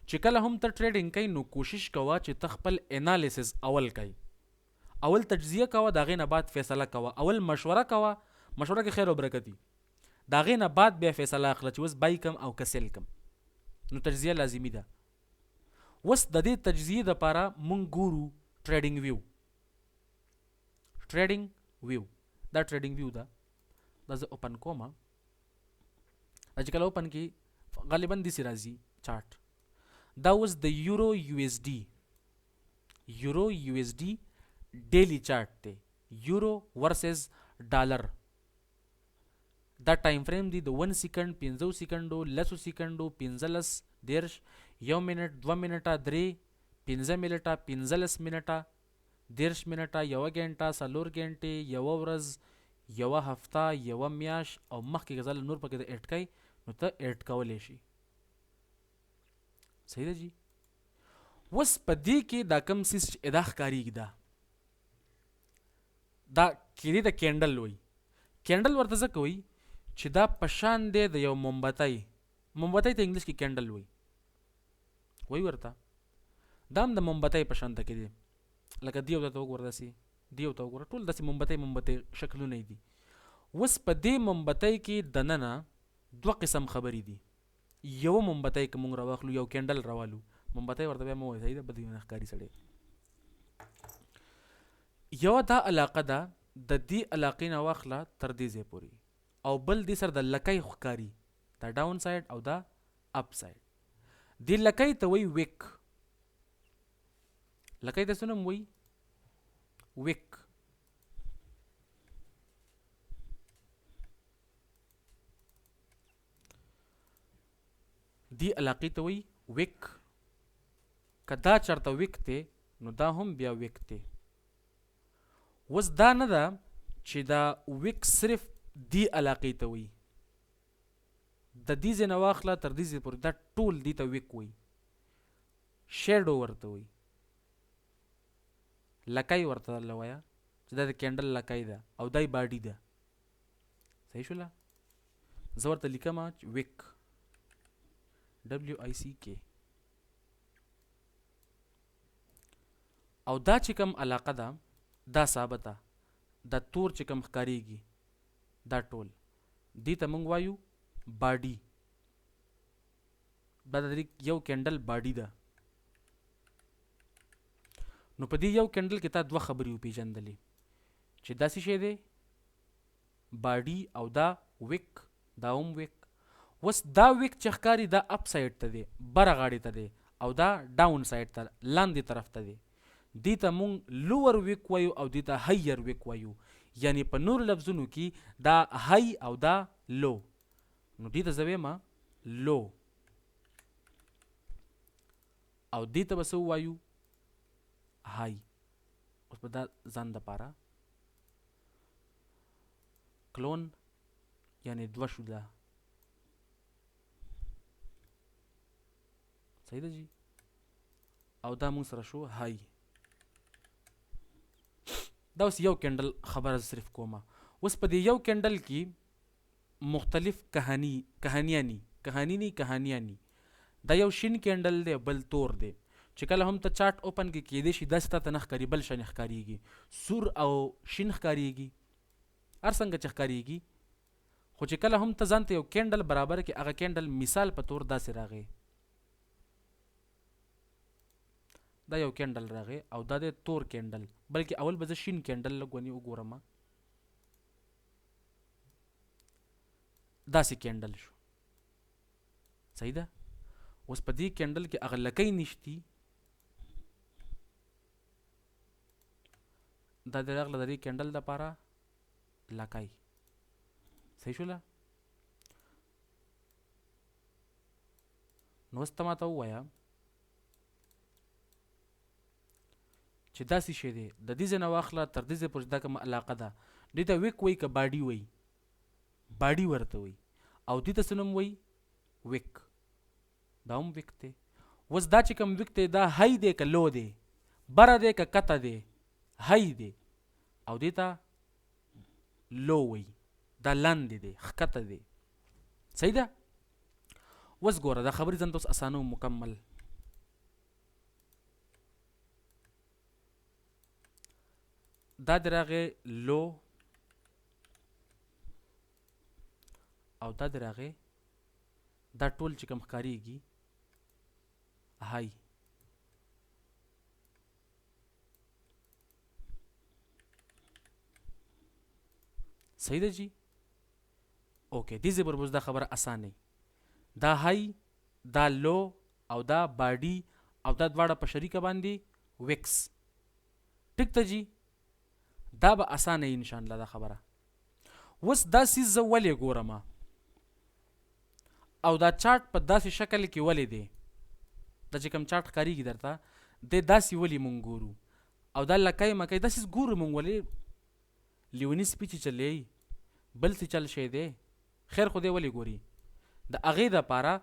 چې کله هم ته ټریډینګ کوي نو کوشش کوه چې ته خپل انالیسز اول کوي، اول تجزیه کوه، د هغې نه بعد فیصله کوه، اول مشوره کوه، مشوره کې خیر او برکت وي، د هغې نه بعد بیا فیصله اخله چې اوس بای کم او که سیل کم، نو تجزیه لازمي ده. اوس د دې تجزیې دپاره مونږ ګورو ټریډینګ ویو. ټریډینګ ویو دا ټریډینګ ویو ده، دا زه اوپن کوم، دا چې کله اوپن کې غالبا داسې راځي چارټ. دا اوس د یورو USD ډیلی چارټ دی، یورو ورسز ډالر. دا ټایم فریم دی د 1 سیکنډ، 15 سیکنډو، 10 سیکنډو، 15، 10، 1 منټ، 2 منټه، 3، 15 منټه، 15 منټه، 10 منټه، 1 غنټه، 4 غنټې، 1 ورځ، 1 هفته، 1 میاشت او مخکې غزل نور پکې د ایډ کوي نو ته ایډ کولی شي، صحیح ده جی. اوس په دې کې دا کم سیس چې ادا ښکارېږي دا کېدې د کینډل وایي. کینډل ورته ځکه وایي چې دا په شان دی د یو مومبتۍ ته انګلیش کې کینډل وایي ورته، دا هم د مومبتۍ په شان ته کې دی، لکه دیو ته وګوره، داسې دیو ته وګوره، ټول داسې مومبتۍ شکلونه دي. اوس په دې مومبتۍ کې دننه 2 قسم خبرې دي. یو مومبتۍ که مونږ راواخلو، یو کینډل راوالو، مومبتۍ ورته بیا مه وایي، صحیح ده، بد ښکاري سړی. یو دا علاقه ده د دې علاقې نه واخله تر دې ځای پورې، او بل دې سره د لکۍ ښکاري، دا ډاون سایډ او دا اپ سایډ. دې لکۍ ته وایي ویک. لکۍ ته څه نوم وایي؟ ویک. دې علاقې ته وایي ویک. که دا چېرته ویک دی نو دا هم بیا ویک دی. اوس دا نه ده چې دا ویک صرف دې علاقې ته وایي، د دې ځای نه واخله تر دې ځای پورې دا ټول دې ته ویک وایي. شیډو ورته وایي، لکۍ ورته وایه چې دا د کینډل لکۍ ده او دا یې باډي ده. صحیح شوله؟ زه ورته لیکم ویک، WICK. او دا چې کوم علاقه ده دا ثابته، دا تور چې کوم ښکاریږي دا ټول دې ته موږ وایو باډي. دا د یو کینډل باډي ده. نو په دې یو کینډل کې تا دوه خبرې وپېژندلې چې دا څه شی دی، باډي او دا ویک، دا هم ویک. اوس دا ویک چې ښکاري دا اپ سایډ ته دی، بره غاړې ته دی، او دا ډاون سایډ ته لاندې طرف ته دی. دې ته مونږ لوور ویک وایو او دې ته هایر ویک وایو. یعنی په نور لفظونو کې دا های او دا لو. نو دې ته زه وایم لو، او دې ته به څه ووایو؟ های. اوس به دا ځان دپاره کلون یعنی دوه شو ده. صحیح ده جی؟ او دا مونږ سره شو های. دا اوس یو کینډل خبره صرف کومه. اوس په دې یو کینډل کې مختلف کهانیانی. دا یو شین کینډل دی بل تور دی. چې کله هم ته چارټ اوپن کې کېدای شي داسې تا ته نه ښکاري، بل شان ښکارېږي، سور او شین ښکارېږي، هر څنګه چې ښکارېږي. خو چې کله هم ته ځان ته یو کینډل برابر کې، هغه کینډل مثال په تور داسې راغی. دا یو کینډل راغی او دا دی تور کینډل، بلکې اول به زه شین کینډل لږ ونې وګورم. داسې کینډل شو. صحیح ده؟ اوس په دې کینډل کې هغه لکۍ نشتی. دا د راغله د دې کینډل دپاره لکۍ. صحیح شوله؟ نو اوس ته ماته ووایه چې دا څه شی دی. د دې ځای نه واخله تر دې ځای پورې دا کومه علاقه ده، دې ته ویک وایي که باډي وایي؟ باډي ورته وایي. او دې ته څه نوم وایي؟ ویک. دا هم ویک دی. اوس دا چې کوم ویک دی دا های دی که لو دی، بره دی که کته دی؟ های دی. او دې ته لو وایي، دا لاندې دی، ښکته دی. صحیح ده؟ اوس ګوره دا خبرې ځان ته اوس اسانه مکمل. دا د راغې لو او دا د راغې دا ټول چې کوم ښکارېږي های. صحیح ده جی؟ اوکې، دې ځای پر اوس دا خبره اسانه. دا های، دا لو او دا باډي او دا دواړه په شریکه باندې ویکس. ټیک ته جی؟ دا به اسانه ان شاء الله دا خبره. اوس دا سیز زه ولې ګورم او دا چارټ په داسې شکل کې ولې دی؟ دا چې کوم چارټ ښکارېږي درته دی داسې ولې مونږ ګورو؟ او دا لکۍ مکۍ داسې ګورو مونږ ولې؟ لیوني سپي چې چلی بل څه چل شی دی، خیر خو دی ولې ګوري؟ د هغې دپاره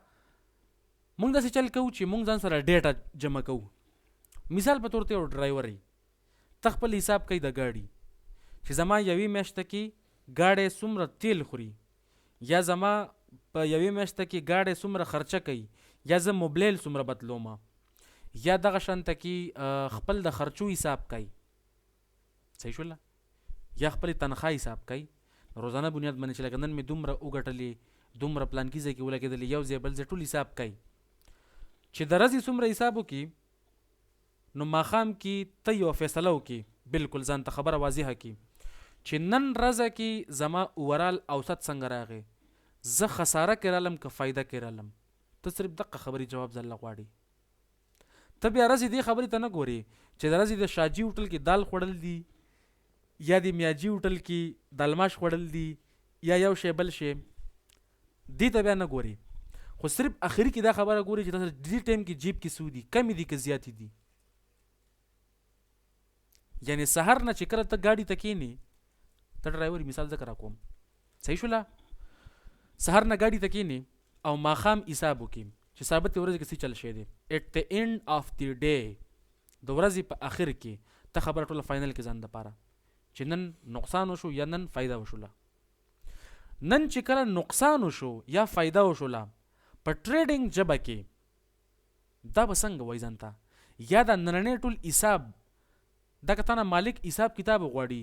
مونږ داسې چل کوو چې مونږ ځان سره ډیټا جمع کوو. مثال په تور ته یو ډرایور ی ته خپل حساب کوي د ګاډي چې زما یوې میاشته کې ګاډی څومره تیل خوري، یا زما په یوې میاشته کې ګاډی څومره خرچه کوي، یا زه موبایل څومره بدلوم، یا دغه شانته کې خپل د خرچو حساب کوي. صحیح شوله؟ یا خپل تنخواه حساب کوي روزانه بنیاد باندې چې لکه نن مې دومره وګټلې، دومره پلانکي ځای کې ولګېدلې، یو ځای بل ځای ټول حساب کوي. چې د ورځې څومره حساب وکړي نو ماښام کې ته یوه فیصله وکړي، بلکل ځان ته خبره واضحه کړي چې نن ورځ کې زما اورال اوسط څنګه راغی، زه خساره کې رالم که فایده کې رالم. ته صرف دغه خبرې جواب ځله غواړي. ته بیا ورځې دې خبرې ته نه ګورې چې د ورځې د شاجي هوټل کې دال خوړل دي یا د میاجي هوټل کې دال ماش خوړل دي یا یو شی بل شی، دې ته بیا نه ګوري، خو صرف اخري کې دا خبره ګوري چې تاسو دې ټایم کې جیب کې سودي کمی دي که زیاتې دي. یعنی سحر نه چې کله ته ګاډي ته کېنې، ته ډرایور مثال ذکر کوم، صحیح شوله، سحر نه ګاډي ته کېنې او ماښام حساب وکړي چې ثابت ورځ کې څه چل شي دی، ایٹ د اینډ آف دی ډے د ورځې په اخر کې ته خبره ټوله فاینل کې ځان دپاره چې نن نقصان وشو یا نن فایده وشوله. نن چې کله نقصان وشو یا فایده وشوله په ټریډینګ ژبه کې دا به څنګه وایي ځان ته، یا دا نننی ټول حساب دا که تا نه مالک حساب کتاب غواړي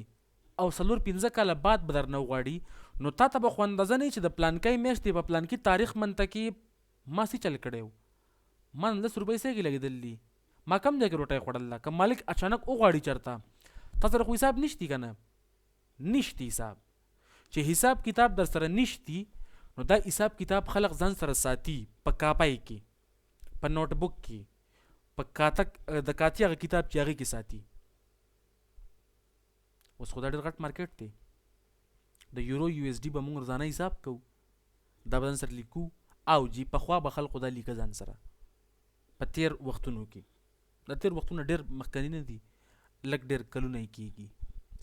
او 4-5 کاله بعد به درنه وغواړي، نو تا ته به خو اندازه نه چې د پلانکۍ میاشتې په پلانکي تاریخ منته کې ما څه چل کړی و، ما 10 روپۍ څه کې لګېدل دي، ما کم ځای کې روټۍ خوړل ده. که مالک اچانک وغواړي چېرته، تا سره خو حساب نشتی که نه، نشتی حساب. چې حساب کتاب در سره نشتی نو دا حساب کتاب خلق ځان سره ساتي په کاپای کې، په نوٹ بک کې، په کاتک د کاتی هغه کتاب چې هغې کې ساتي. اوس خو دا ډېر غټ مارکیټ دی، د یورو یو ایس ډي به موږ روزانه حساب کوو، دا به ځان سره لیکو او جی پخوا به خلقو دا لیکه ځان سره په تیر وختونو کې. دا تیر وختونه ډېر مخکني نه دي، لږ ډېر کلونه یې کېږي،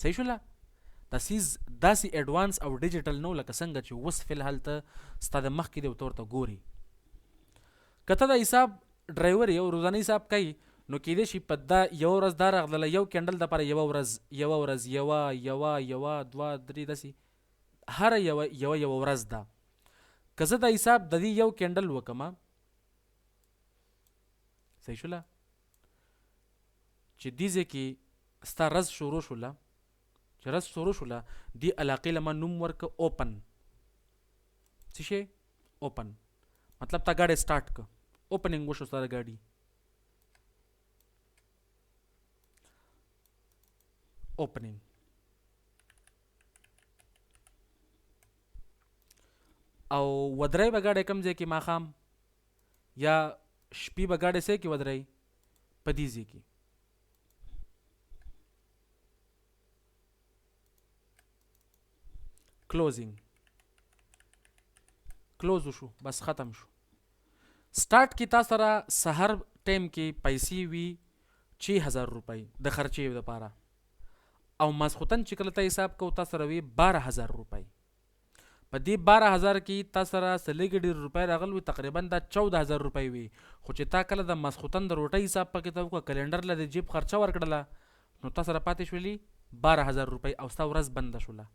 صحیح شوله. دا سیز داسې ایډوانس او ډیجیټل نو لکه څنګه چې اوس فلحال ته ستا د مخکې دی او ته ورته ګوري. که ته د حساب ډرایور یو روزانه حساب کوي نو کېدای شي په دا یو ورځ دا راغله یو کینډل دپاره یوه ورځ یوه 2 3 داسې هره یوه ورځ ده. که زه د حساب د دې یو کینډل وکړم، صحیح شوله، چې دې ځای کې ستا رز شروع شوله، چې رز شروع شوله دې علاقې له ما نوم ورکه اوپن، څه شی اوپن، مطلب تا ګاډی سټارټ که اوپننګ وشو ستا د ګاډي، اوپننګ. او ودرای به ګاډی کم ځای کې ماښام یا شپې به ګاډی څه کې ودرای په دې ځای کې. کلوزینګ، کلوز وشو، بس ختم شو. سٹارٹ کی تا سره سحر ټایم کې پیسې وي 6000 روپۍ د خرچې لپاره، او ماسخوتن چې کله ته حساب کو تا سره وي 12000 روپۍ. په دې 12000 کې تا سره سلیګ ډېر روپۍ راغل وي، تقریبا دا 14000 روپۍ وي. خو چې تا کله د ماسخوتن د روټۍ حساب پکې ته وکړه، کلندر له د جیب خرچه ورکړله، نو تا سره پاتې شولي 12000 روپۍ او ستا ورځ بنده شوله.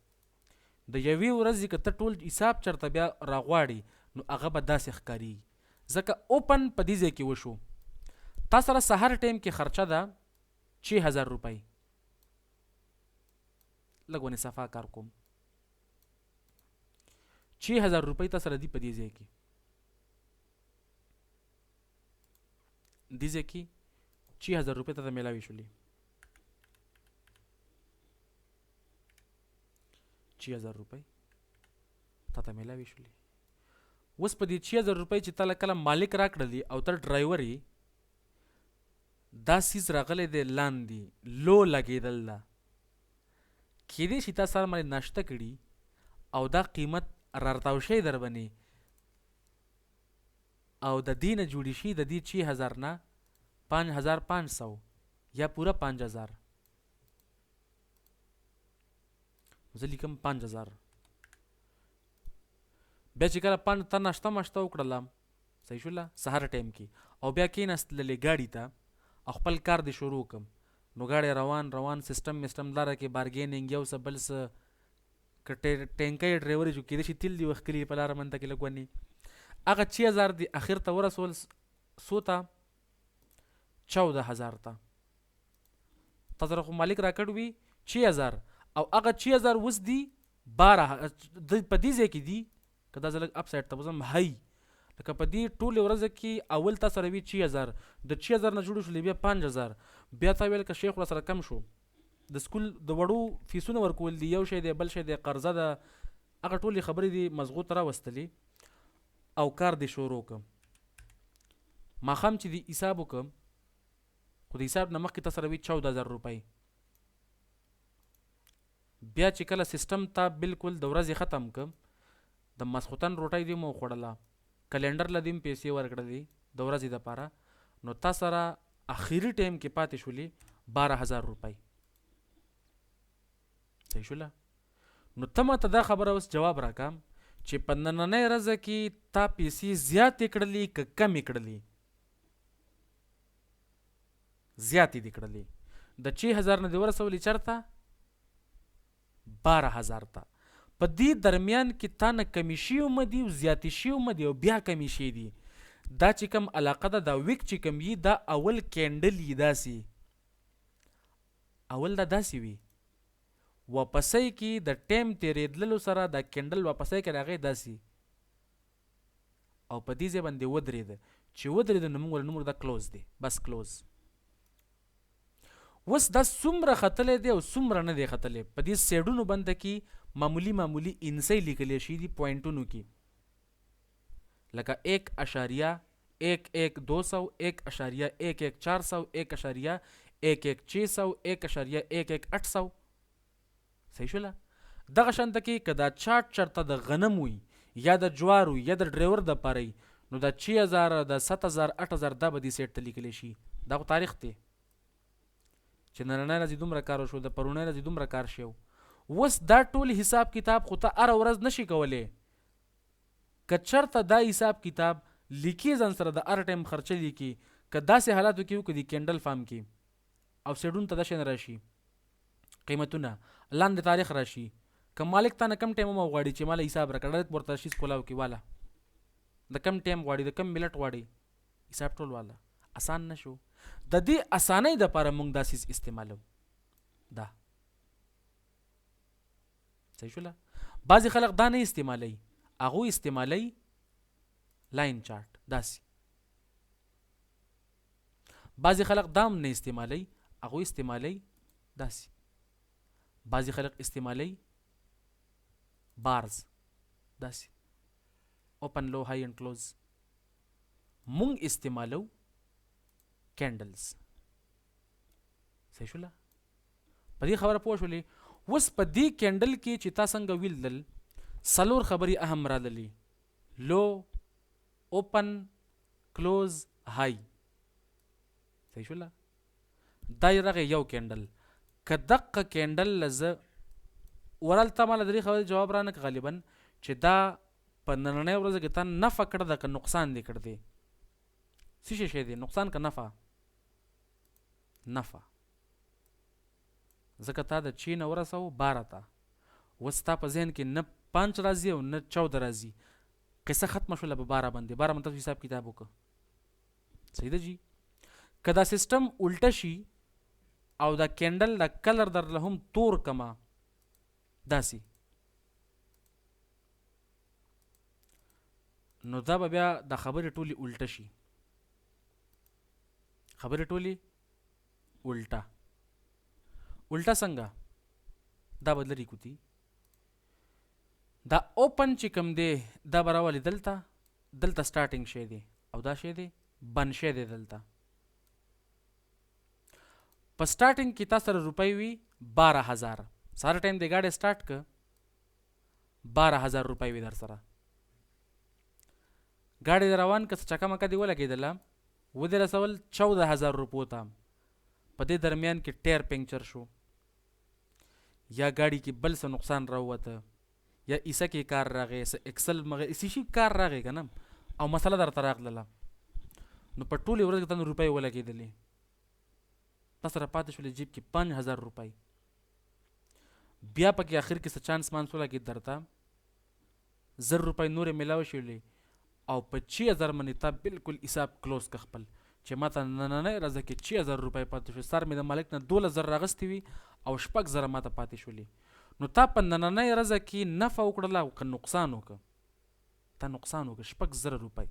د یوې ورځې که ته ټول حساب چرته بیا راغواړي نو هغه به داسې ښکارېږي، ځکه اوپن په دې ځای کې وشو. تا سره سحر ټایم کې خرچه ده 6000 روپۍ، لږ ونې صفا کار کوم، 6000 روپۍ تا سره دي په دې ځای کې، دې ځای کې 6000 روپۍ ته میلاوي شولې، 6000 روپۍ تا ته میلاوي شولې. اوس په دې 6000 روپۍ چې تا کله مالک راکړلي او ته ډرایور یې، دا سیز راغلی دی لاندې لو لګېدل ده، کېدای شي تا سره باندې ناشته کړي او دا قیمت رارتاو شی در باندې او د دې نه جوړې شي د دې 6000 نه 5500 یا پوره 5000، زه لیکم 5000. بیا چې کله تا ناشته ماشته وکړله، صحیح شوله، سهار ټایم کې، او بیا کېناستلې ګاډي ته او خپل کار دې شروع کړم، نو ګاډی روان سیسټم لاره کې بارګیننګ یو څه بل څه، که ټینکی ډرایور جو کېدای شي تیل دې وښکلي په لاره منته کې لږ ونې، هغه 6000 دې اخر ته ورسول څو ته 14000 ته. تا سره خو مالک راکړ وي 6000 او هغه 6000 اوس دي 12 په دې ځای کې دي. که دا زه لږ اپ سایډ ته وځم، هی لکه په دې ټولې ورځ کې اول تا سره وي 6000، د 6000 نه جوړ شولې بیا 5000، بیا تا ویل که شیخ را سره کم شو د سکول د وړو فیسونه ورکول دي، یو شی دی بل شی دی قرضه ده، هغه ټولې خبرې دي مضغوط راوستلې او کار دې شروع کړ. ماښام چې دې حساب وکړم خو د حساب نه مخکې تا سره وي 14,000 روپۍ. بیا چې کله سیستم ته بالکل د ورځې ختم کړم، د ماسخوتن روټۍ دې مو خوړله، کلندر له دې م پیسې ورکړلې د ورځې دپاره، نو تا سره اخري ټایم کې پاتې شولې 12,000 روپۍ. صحیح شوله؟ نو ته ماته دا خبره اوس جواب راکړه چې په نننۍ ورځ کې تا پیسې زیاتې کړلې که کمې کړلې؟ زیاتې دې کړلې. د 6,000 نه دې ورسولې چېرته؟ 12,000 ته. په دې درمیان کې تا نه کمې شي هم دي او زیاتې شي هم دي او بیا کمې شي دي. دا چې کوم علاقه ده دا ویک چې کوم وي دا اول کینډل یي داسې اول دا داسې وي، واپسۍ کې د ټایم تېرېدلو سره دا کینډل واپسۍ کې راغی داسې، او په دې ځای باندې ودرېده. چې ودرېده نو موږ ورته نوم دا کلوز دی، بس کلوز. اوس دا څومره ختلی دی او څومره نه دی ختلی، په دې سیډونو باندې کې معمولی انسۍ لیکلی شي دي پوینټونو کې، لکه 1.11200 1.11400 1.11600 1.11800. صحیح شوله؟ دغه شانته کې که دا چارټ چرته د غنم وي یا د جوار وي یا د ډریور دپاره وي، نو دا 6,000 د 7,000 8,000 دا به دې سیټ ته لیکلی شي. دا خو تاریخ دی چې نننۍ ورځې دومره کار وشو، د پرونۍ ورځې دومره کار شو. اوس دا ټول حساب کتاب خو ته هره ورځ نشي کولی. که چېرته دا حساب کتاب لیکي ځان سره د هر ټایم خرچه لیکي، که داسې حالاتو کې وکړي د کینډل فارم کې او سیډونو ته دا شی نه راشي، قیمتونه لاندې تاریخ راشي، که مالک تا نه کم ټایم هم غواړي چې ماله حساب راکړه، ډایرکټ ورته شي کولاو کې والا د کم ټایم غواړي د کم ملت غواړي حساب ټول والا. آسان نه شو. د دې اسانۍ دپاره موږ دا سیز استعمالو. دا صحیح شوله؟ بعضې خلک دا نه استعمالوي، هغوی استعمالوي لاین چارټ داسې. بعضې خلک دا هم نه استعمالوي، هغوی استعمالوي داسې. بعضې خلک استعمالوي بارز داسې، اوپن لو های اینڈ کلوز. مونږ استعمالو کینډلز. صحیح شوله؟ په دې خبره پوه شولې؟ اوس په دې کینډل کې چې تا څنګه ویلدل 4 خبرې اهم راللې: لو، اوپن، کلوز، های. صحیح شوله؟ دا یې راغی یو کینډل. که دقه کینډل لزه ورالته ماله د دې خبرې جواب رانه غالبا چې دا په نننۍ ورځ کې تا نفع کړه ده که نقصان دې کړ دی؟ څه شی دی؟ نقصان که نفع؟ نفع. ځکه تا د 6 نه ورسو 12 ته، اوس تا په ذهن کې نه 5 راځي او نه 14 راځي، قصه ختمه شوله په 12 باندې. 12 باندې حساب کتاب وکړه. صحیح ده جی؟ که دا سیستم الټه شي او دا کینډل دا کلر درله هم تور کما داسې، نو دا به بیا د خبرې ټولې الټه شي. خبرې ټولې الټه. الټه څنګه؟ دا به لرې کوتي. دا اوپن چې کوم دی دا به راولي دلته سټارټینګ شی دی او دا شی دی بند شی دی. دلته په سټارټینګ کې تا سره روپۍ وي 12,000. ساره ټایم دی ګاډی سټارټ که 12,000 روپۍ وي در سره. ګاډی د روان که څه چکه مکه دی ولګېدله ودې رسول 14,000 روپو ته. په دې درمیان کې ټایر پنکچر شو یا ګاډي کې بل څه نقصان راووته یا ایسه کې کار راغی، اکسل اسی شي کار راغی که نه او مسله درته راغلله، نو په ټولې ورځ کې ته روپۍ ولګېدلې، تا سره پاتې شولې جیب کې 5,000 روپۍ. بیا پکې آخر کې څه چانس مانس ولګېد درته 1,000 روپۍ نورې میلاو شولې او په 6,000 باندې تا بالکل حساب کلوز که خپل چې ما ته نننۍ ورځ کې 6,000 روپۍ پاتې شو. سر مې د مالک نه 12,000 راغستې وي او 6,000 ما ته پاتې شولې. نو تا په نننۍ ورځ کې نفع وکړله او که نقصان وکړه؟ تا نقصان وکړه. 6,000 روپۍ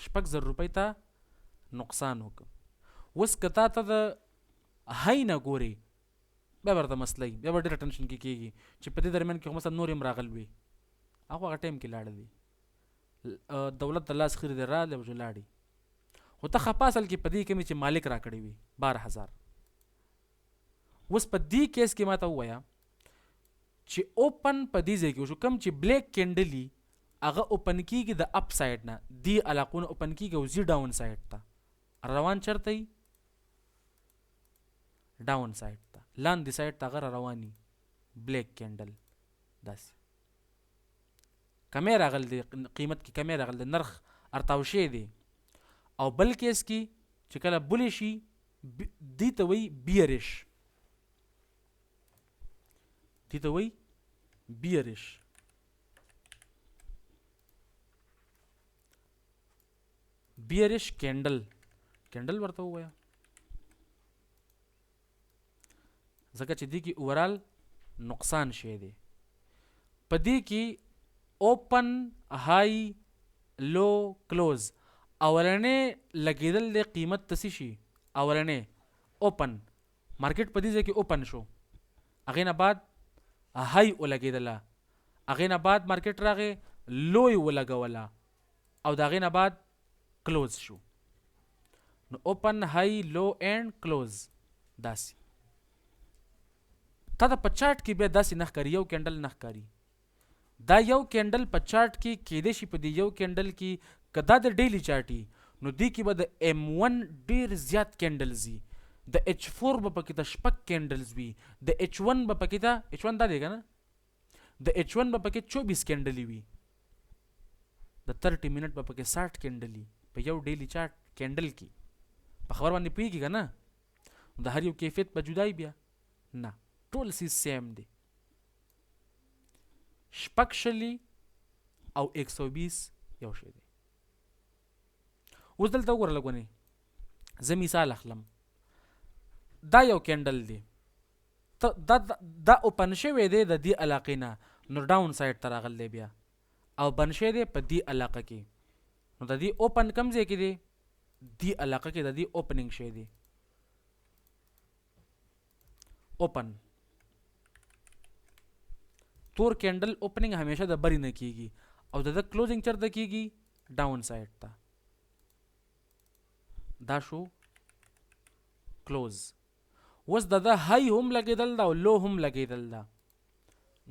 6,000 روپۍ ته نقصان وکړه. اوس که تا ته د هی نه ګورې بیا ورته مسله بیا به ډېره ټنشن کې کېږي چې په دې درمیان کې خو مثلا نور هم راغل وي هغه هغه ټایم کې لاړه دي دولت د لاس خیر دی راغلی او لاړې خو ته خفه اصل کې په دې کې مې چې مالک را کړی وي 12000 اوس په دې کیس کې ما ته ووایه چې اوپن په دې ځای کې وشو کوم چې بلیک کینډل وي هغه اوپن کېږي د اپ سایډ نه دې علاقونه اوپن کېږي او ځي ډاون سایډ ته روان چېرته وي ډاون سایډ ته لاندې سایډ ته هغه رواني بلیک کینډل داسې کمی راغل دی قیمت کې کمی راغل دی نرخ ارتاو شوی دی او بل کیس کې چې کله بولی شي دې ته وایي بیرش دې ته وایي بیرش بیرش کینډل کینډل ورته ووایه ځکه چې دې کې اوورال نقصان شوی دی په دې کې اوپن های لو کلوز اولنې لګېدل د قیمت تسی شي اولنې اوپن مارکیټ په دې ځای کې اوپن شو هغې نه بعد های ولګېدله هغې نه بعد مارکیټ راغی لو یې ولګوله او د هغې نه بعد کلوز شو نو اوپن های لو اینډ کلوز داسې تا ته په چارټ کې بیا داسې نه ښکاري یو کینډل نه ښکاري دا یو کینډل په چارټ کې کېدای شي په دې یو کینډل کې که دا د ډیلی چارټ وي نو دې کې به د M1 ډېر زیات کینډلز وي د H4 به پکې د شپږ کینډلز وي د H1 به پکې ته H1 دا دی که نه د H1 به پکې 24 کینډلې وي د 30 منټ به پکې 60 کینډلې په یو ډیلی چارټ کینډل کې په خبر باندې پوهېږي که نه د هر یو کیفیت به جدای بیا نه ټول سیز سیم دی شپږ شلي او 120 یو شی دی اوس دلته وګوره لږ زه مثال اخلم دا یو کینډل دی دا اوپن شوی دی د دې علاقې نه نو ډاون سایډ ته راغلی دی بیا او بند شوی دی په دې علاقه کې نو د دې اوپن کوم ځای کې دی دې علاقه کې د دې اوپننګ شوی دی اوپن تور کینډل اوپننګ همیشه د بری نه کیږي او د کلوزنګ چرته کیږي ډاون سایډ ته دا شو کلوز اوس د های هم لګېدل دا او لو هم لګېدل دا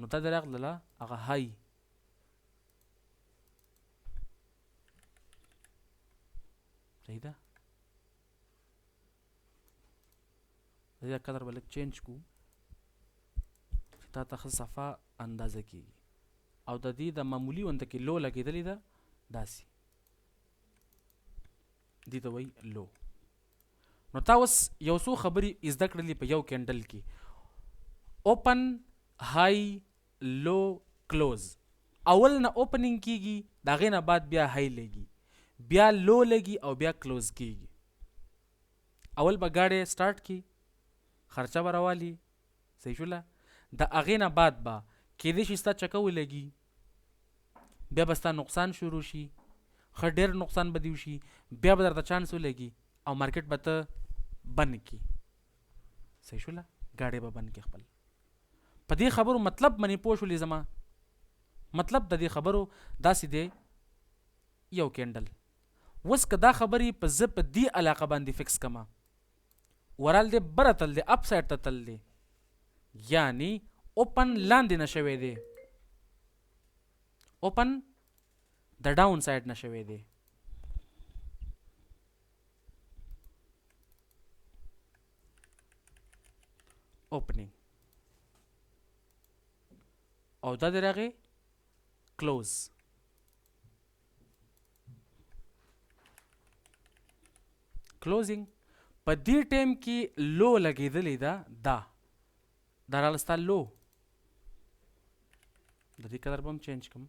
نو تا د راغله هغه های صحیح ده دا کلر به لږ چینج کو چې تا ته ښه صفا اندازه کېږي او د دې د معمولي ونده کې لو لګېدلې ده داسې دې ته وایي لو نو تا اوس یو څو خبرې زده کړلې په یو کینډل کې اوپن های لو کلوز اول نه اوپننګ کېږي د هغې نه بعد بیا های لګي بیا لو لګي او بیا کلوز کېږي اول به ګاډی سټارټ کی خرچه به راوالي صحیح شوله د هغې نه بعد به کېدای شي ستا چکه ولګي بیا به ستا نقصان شروع شي ښه ډېر نقصان به دې وشي بیا به درته چانس ولګي او مارکیټ به ته بند کړي صحیح شوله ګاډی به بند کړي خپل په دې خبرو مطلب منې پوه شولې زما مطلب د دې خبرو داسې دی یو کینډل اوس که دا خبرې په زه په دې علاقه باندې فکس کما ورال دی بره تل دی اپ سایډ ته تل دی یعنی اوپن لاندې نه شوی دی اوپن د ډاون سایډ نه شوی دی اوپننګ او دا دی راغی کلوز کلوزنګ په دې ټایم کې لو لګېدلې ده دا راله ستا لو د دې کلر به هم چینج کړم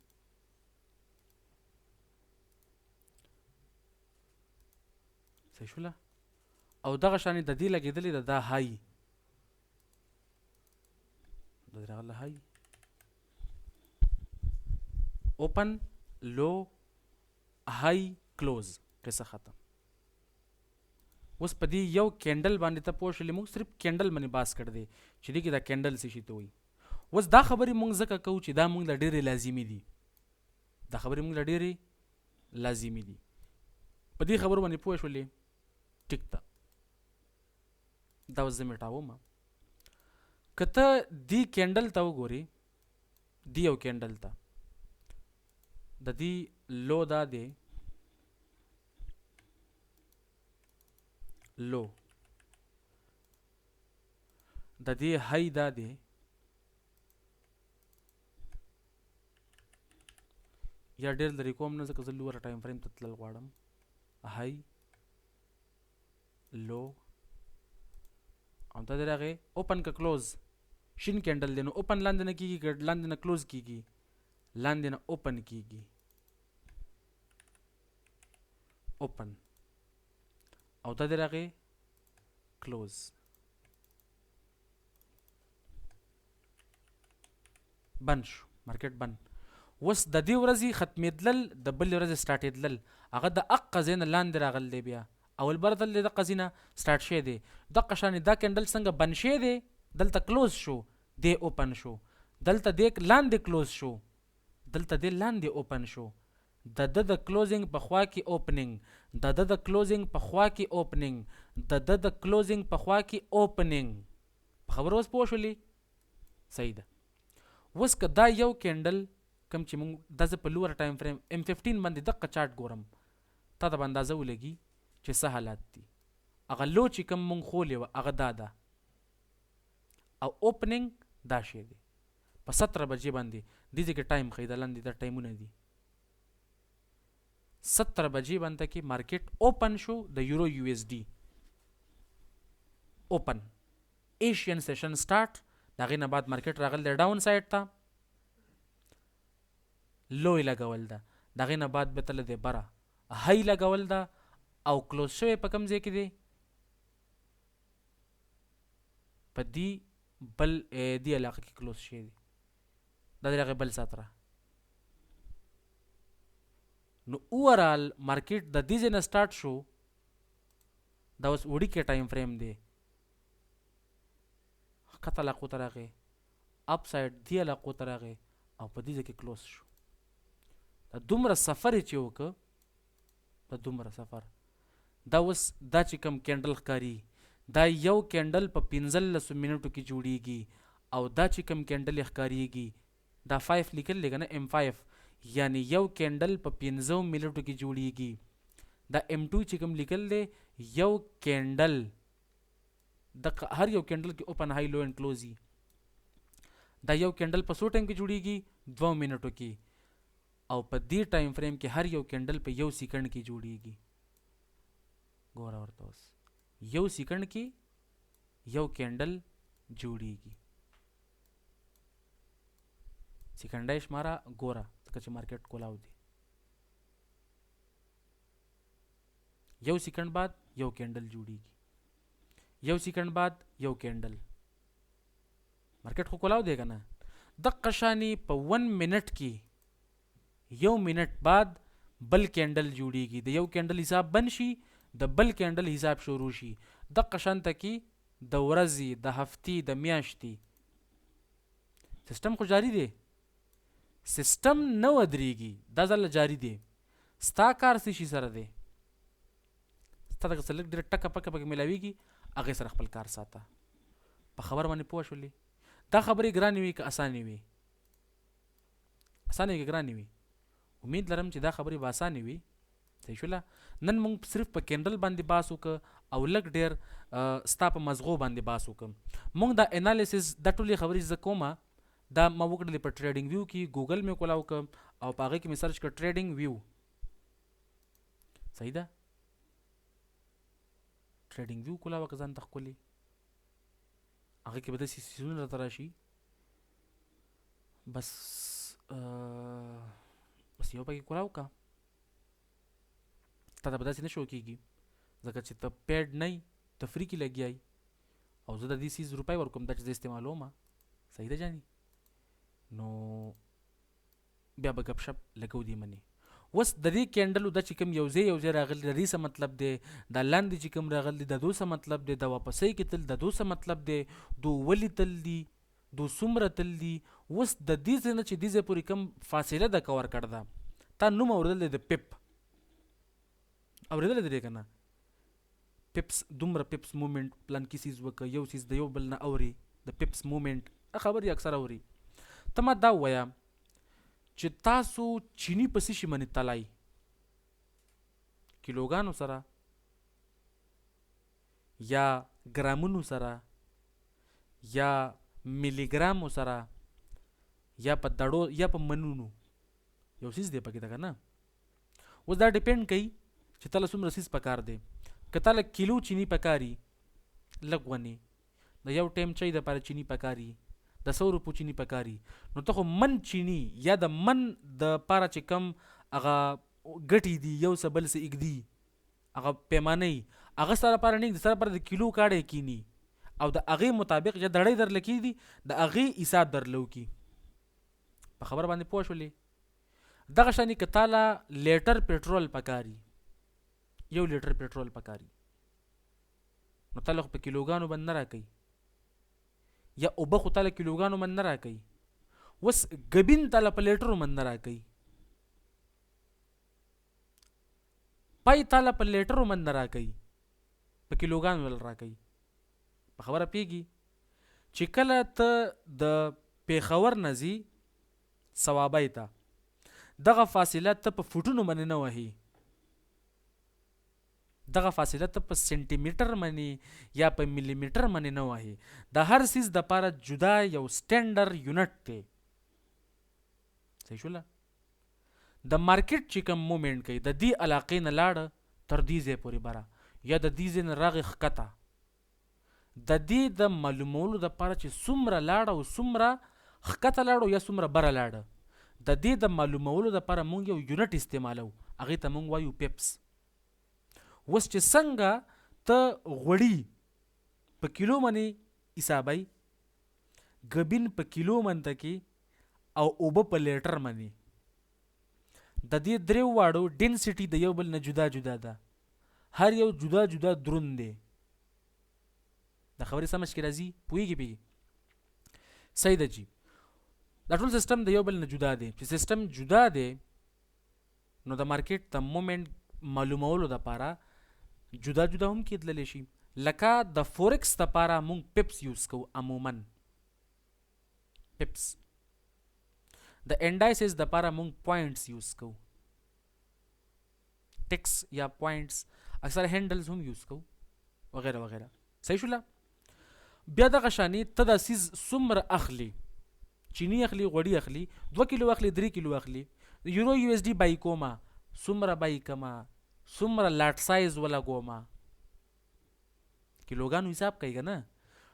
صحیح شوله او دغه شانې د دې لګېدلې ده دا های د دې راغله های اوپن لو های کلوز قصه ختم اوس په دې یو کینډل باندې ته پوه شولې موږ صرف کینډل باندې باس کړ دی چې دې کې دا کینډل څه شي ته وایي. اوس دا خبرې موږ ځکه کوو چې دا موږ له ډېرې لازمي دي، دا خبرې موږ له ډېرې لازمي دي. په دې خبرو باندې پوه شولې؟ ټیک ده، دا اوس زه میټاوم. که ته دې کینډل ته وګورې، دې یو کینډل ته د دې لو دا دی، لو د دې های دا دی، یا ډېر لرې کوم نه ځکه زه لوړه ټایم فریم ته تلل غواړم. های لو او دا د هغې اوپن که کلوز شین کینډل دی، نو اوپن لاندې نه کېږي که لاندې نه کلوز کېږي؟ لاندې نه اوپن کېږي، اوپن، او دا د هغې کلوز. بند شو مارکیټ بند. اوس د دې ورځې ختمېدلل د بلې ورځې سټارټېدلل هغه د اقه ځای نه لاندې راغلی دی، بیا اول برتل دی دقه ځای نه سټارټ شوی دی. دقه شانې دا کینډل څنګه بند شوی دی، دلته کلوز شو، دی اوپن شو، دلته دی لاندې کلوز شو، دلته دی لاندې اوپن شو. د د د کلوزینګ په خوا کې اوپننګ، د د د کلوزینګ په خوا کې اوپننګ، د د د کلوزینګ په خوا کې اوپننګ. په خبره اوس پوه شولې؟ صحیح ده. اوس که دا یو کینډل کوم چې موږ دا زه په لوړ ټایم فریم M15 باندې دقه چارټ ګورم، تا ته به اندازه ولګي چې څه حالات دي. هغه لو چې کوم موږ خولې وه هغه دا ده، او اوپننګ دا شی دی په 17 بجې باندې. دې ځای کې ټایم ښیي، دا لاندې دا ټایمونه دي. 17 بجې باندې کې مارکیټ اوپن شو د یورو USD اوپن، ایشین سیشن سٹارټ. د هغې نه بعد مارکیټ راغلی دی ډاون سایډ ته، لو یې لګول ده، د هغې نه بعد بیا تللی دی بره، های لګول ده او کلوز شوی په کوم ځای کې دی؟ په دې بل دې علاقه کې کلوز شوی دی، دا د هغې بل ساتره. نو اوورال مارکیټ د دې ځای نه سټارټ شو، دا اوس وړوکی ټایم فریم دی، ښکته علاقو ته راغی، اپ سایډ دې علاقو ته راغی او په دې ځای کې کلوز شو. دا دومره سفر یې چې وکړه، دا دومره سفر، دا اوس دا چې کوم کینډل ښکاري دا یو کینډل په 15 منټو کې جوړیږي، او دا چې کوم کینډل یې ښکاریږي دا 5 لیکل دی که نه M5، یعنی یو کینډل په 15 منټو کې جوړیږي. دا M2 چې کوم لیکل دی یو کینډل د هر یو کینډل کې اوپن های لو اینډ کلوزي. دا یو کینډل په څو ټایم کې جوړیږي؟ 2 منټو کې، او په دې ټایم فریم کې هر یو کینډل په 1 سیکنډ کې جوړیږي. ګوره ورته اوس 1 سیکنډ کې یو کینډل جوړیږي. سیکنډای شماره ګوره ځکه چې مارکیټ کولاو دی. 1 سیکنډ بعد یو کینډل جوړیږي، 1 سیکنډ بعد یو کینډل. مارکیټ خو کولاو دی که نه؟ دقه شانې په 1 منټ کې 1 منټ بعد بل کینډل جوړیږي، د یو کینډل حساب بند شي، د بل کینډل حساب شروع شي. دقه شانته کې د ورځې، د هفتې، د میاشتې سیستم خو جاری دی، سیستم نه ودرېږي، دا ځل جاری دی. ستا کار څه شي سره دی؟ ستا دغه څه لږ ډېر ټکه پکه پکې میلاویږي، هغې سره خپل کار ساته. په خبر باندې پوه شولې؟ دا خبرې ګرانې وي که اسانې وي؟ اسانې که ګرانې وي؟ امید لرم چې دا خبرې به اسانې وي. صحیح شوله؟ نن موږ صرف په کینډل باندې باس وکړه او لږ ډېر ستا په مزغو باندې باس وکړم. موږ دا انالیسس دا ټولې خبرې زه کومه دا ما وکړلې په ټریډینګ ویو کې، ګوګل مې کولاو کړم او په هغې کې مې سرچ کړ ټریډینګ ویو. صحیح ده؟ ټریډینګ ویو کولاوه که ځان ته ښکلې، هغې کې به داسې سیزونه راته راشي، بس یو پکې کولاو که تا ته به داسې نه شو کېږي ځکه چې ته پیډ نه یې، ته فري کې لګیا یې، او زه د دې سیز روپۍ ورکوم دا چې زه استعمالوم. صحیح ده جاني؟ نو بیا به ګپ شپ لګو دې منې. وس د دې کینډل د چې کوم یو ځای راغلی د دې څه مطلب دی، د لاندې چې کوم راغلی د دو څه مطلب دی، د واپسۍ کې تل د دو څه مطلب دی، دو ولې تل دي، دو څومره تل دي. اوس د دې ځای نه چې دې ځای پورې کوم فاصله ده کور کړه ده تا نوم اورېدل دی د پیپ، اورېدلی دی که نه؟ پیپس دومره پیپس مومنټ پلان کې سیز وکړه، یو سیز د یو بل نه اوري، د پیپس مومنټ خبرې اکثر اوري. ته ما دا ووایه چې تاسو چینی په څه شي باندې تلای؟ کیلوګانو سره یا ګرامونو سره یا میلیګرامو سره یا په دړو یا په منونو، یو سیز دی پکې ده که نه. اوس دا ډیپینډ کوي چې تاله څومره سیز پکار دی. که تاله کیلو چینی پکاري لږ ونې د یو ټایم چای دپاره چینی پکاري، د 100 روپو چینی پکاري، نو ته خو من چینی یا د من د پاره چې کم هغه ګټې دي یو څه بل څه اږدي هغه پیمانۍ هغه سره لپاره نه د سره لپاره د کیلو کاړی کینی او د هغې مطابق یا دړۍ درله کېږي د هغې حساب درله وکړي. په خبره باندې پوه شولې؟ دغه شانې که تاله لیټر پټرول پکاري، یو لیټر پټرول پکاري، نو تاله خو په کیلوګانو باندې نه راکوي یا اوبه خو تاله کیلوګانو باندې نه راکوي. اوس ګبین تاله په لیټرو باندې نه راکوي، پای تاله په لیټرو باندې نه راکوي، په کیلوګانو ول راکوي. په خبره پیږي چې کله ته د پیښور نه ځي صوابۍ ته، دغه فاصله ته په فوټونو باندې نه وهي، دغه فاصله ته په سنټي میټر باندې یا په ملي میټر باندې نه وهي. د هر سیز دپاره جدا یو سټینډر یونټ دی. صحیح شوله؟ د مارکیټ چې کوم مومنټ کوي د دې علاقې نه لاړه تر دې ځای پورې بره یا د دې ځای نه راغې ښکته، د دې د معلومولو دپاره چې څومره لاړه او څومره ښکته لاړو یا څومره بره لاړه، د دې د معلومولو دپاره مونږ یو یونټ استعمالو، هغې ته مونږ وایو پیپس. اوس چې څنګه ته غوړي په کیلو باندې حسابی، ګبین په کیلو باندې کې او اوبه په لیټر باندې، د دې درې واړو ډینسټي د یو بل نه جدا جدا ده، هر یو جدا جدا دروند دی. د خبرې سمجھ کې راځي؟ پوهیږي؟ صحیح ده جی. دا ټول سیستم د یو بل نه جدا دی. چې سیستم جدا دی نو د مارکیټ د مومنټ معلومولو دپاره جدا جدا هم کېدلی شي. لکه د فورکس دپاره مونږ پیپس یوز کوو عموما، پیپس. د انډایسز دپاره مونږ پوینټس یوز کوو، ټکس یا پوینټس، اکثر هینډلز هم یوز کوو وغیره وغیره. صحیح شوله؟ بیا دغه شانې ته دا سیز څومره اخلي، چینی اخلي، غوړي اخلي، 2 کیلو اخلي، 3 کیلو اخلي، یورو یو ایس ډي بای کومه، څومره بای کما، څومره لاټ سایز ولګومه، کیلوګانو حساب کوي که نه؟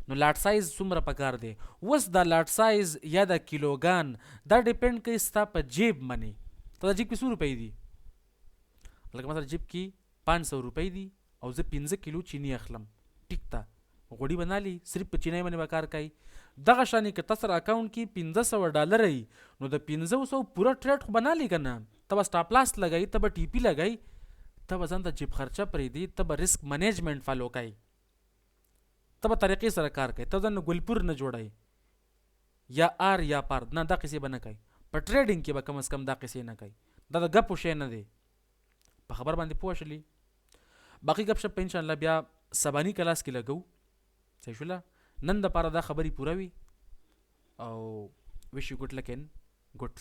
نو لاټ سایز څومره پکار دی. اوس دا لاټ سایز یا د کیلوګان دا ډیپینډ کوي ستا په جیب باندې. ته د جیب کې 100 روپۍ دي، لکه مثلا جیب کې 500 روپۍ دي او زه 15 کیلو چینی اخلم، ټیک ته غوړي بنالي صرف په چینی باندې به کار کوي. دغه شانې که تاسو اکاونټ کې $500 وي نو د 500 پوره ټریډ خو بنالي که نه؟ ته به سټاپ لاس لګوي، ته به ټي پي لګوي، ته به ځان ته جیب خرچه پرېږدي، ته به رسک منیجمنټ فالو کوي، ته به طریقې سره کار کوي، ته ځان نه ګلپور نه جوړوي یا آر یا پار، نه دا قصې به نه کوي. په ټریډینګ کې به کم از کم دا قصې نه کوي، دا د ګپو شی نه دی. په خبر باندې پوه شلی؟ باقي گپ شپ په انشاءالله بیا سبانی کلاس کې لګو. صحیح شوله؟ نن دپاره دا خبرې پوره وي او wish you good luck in good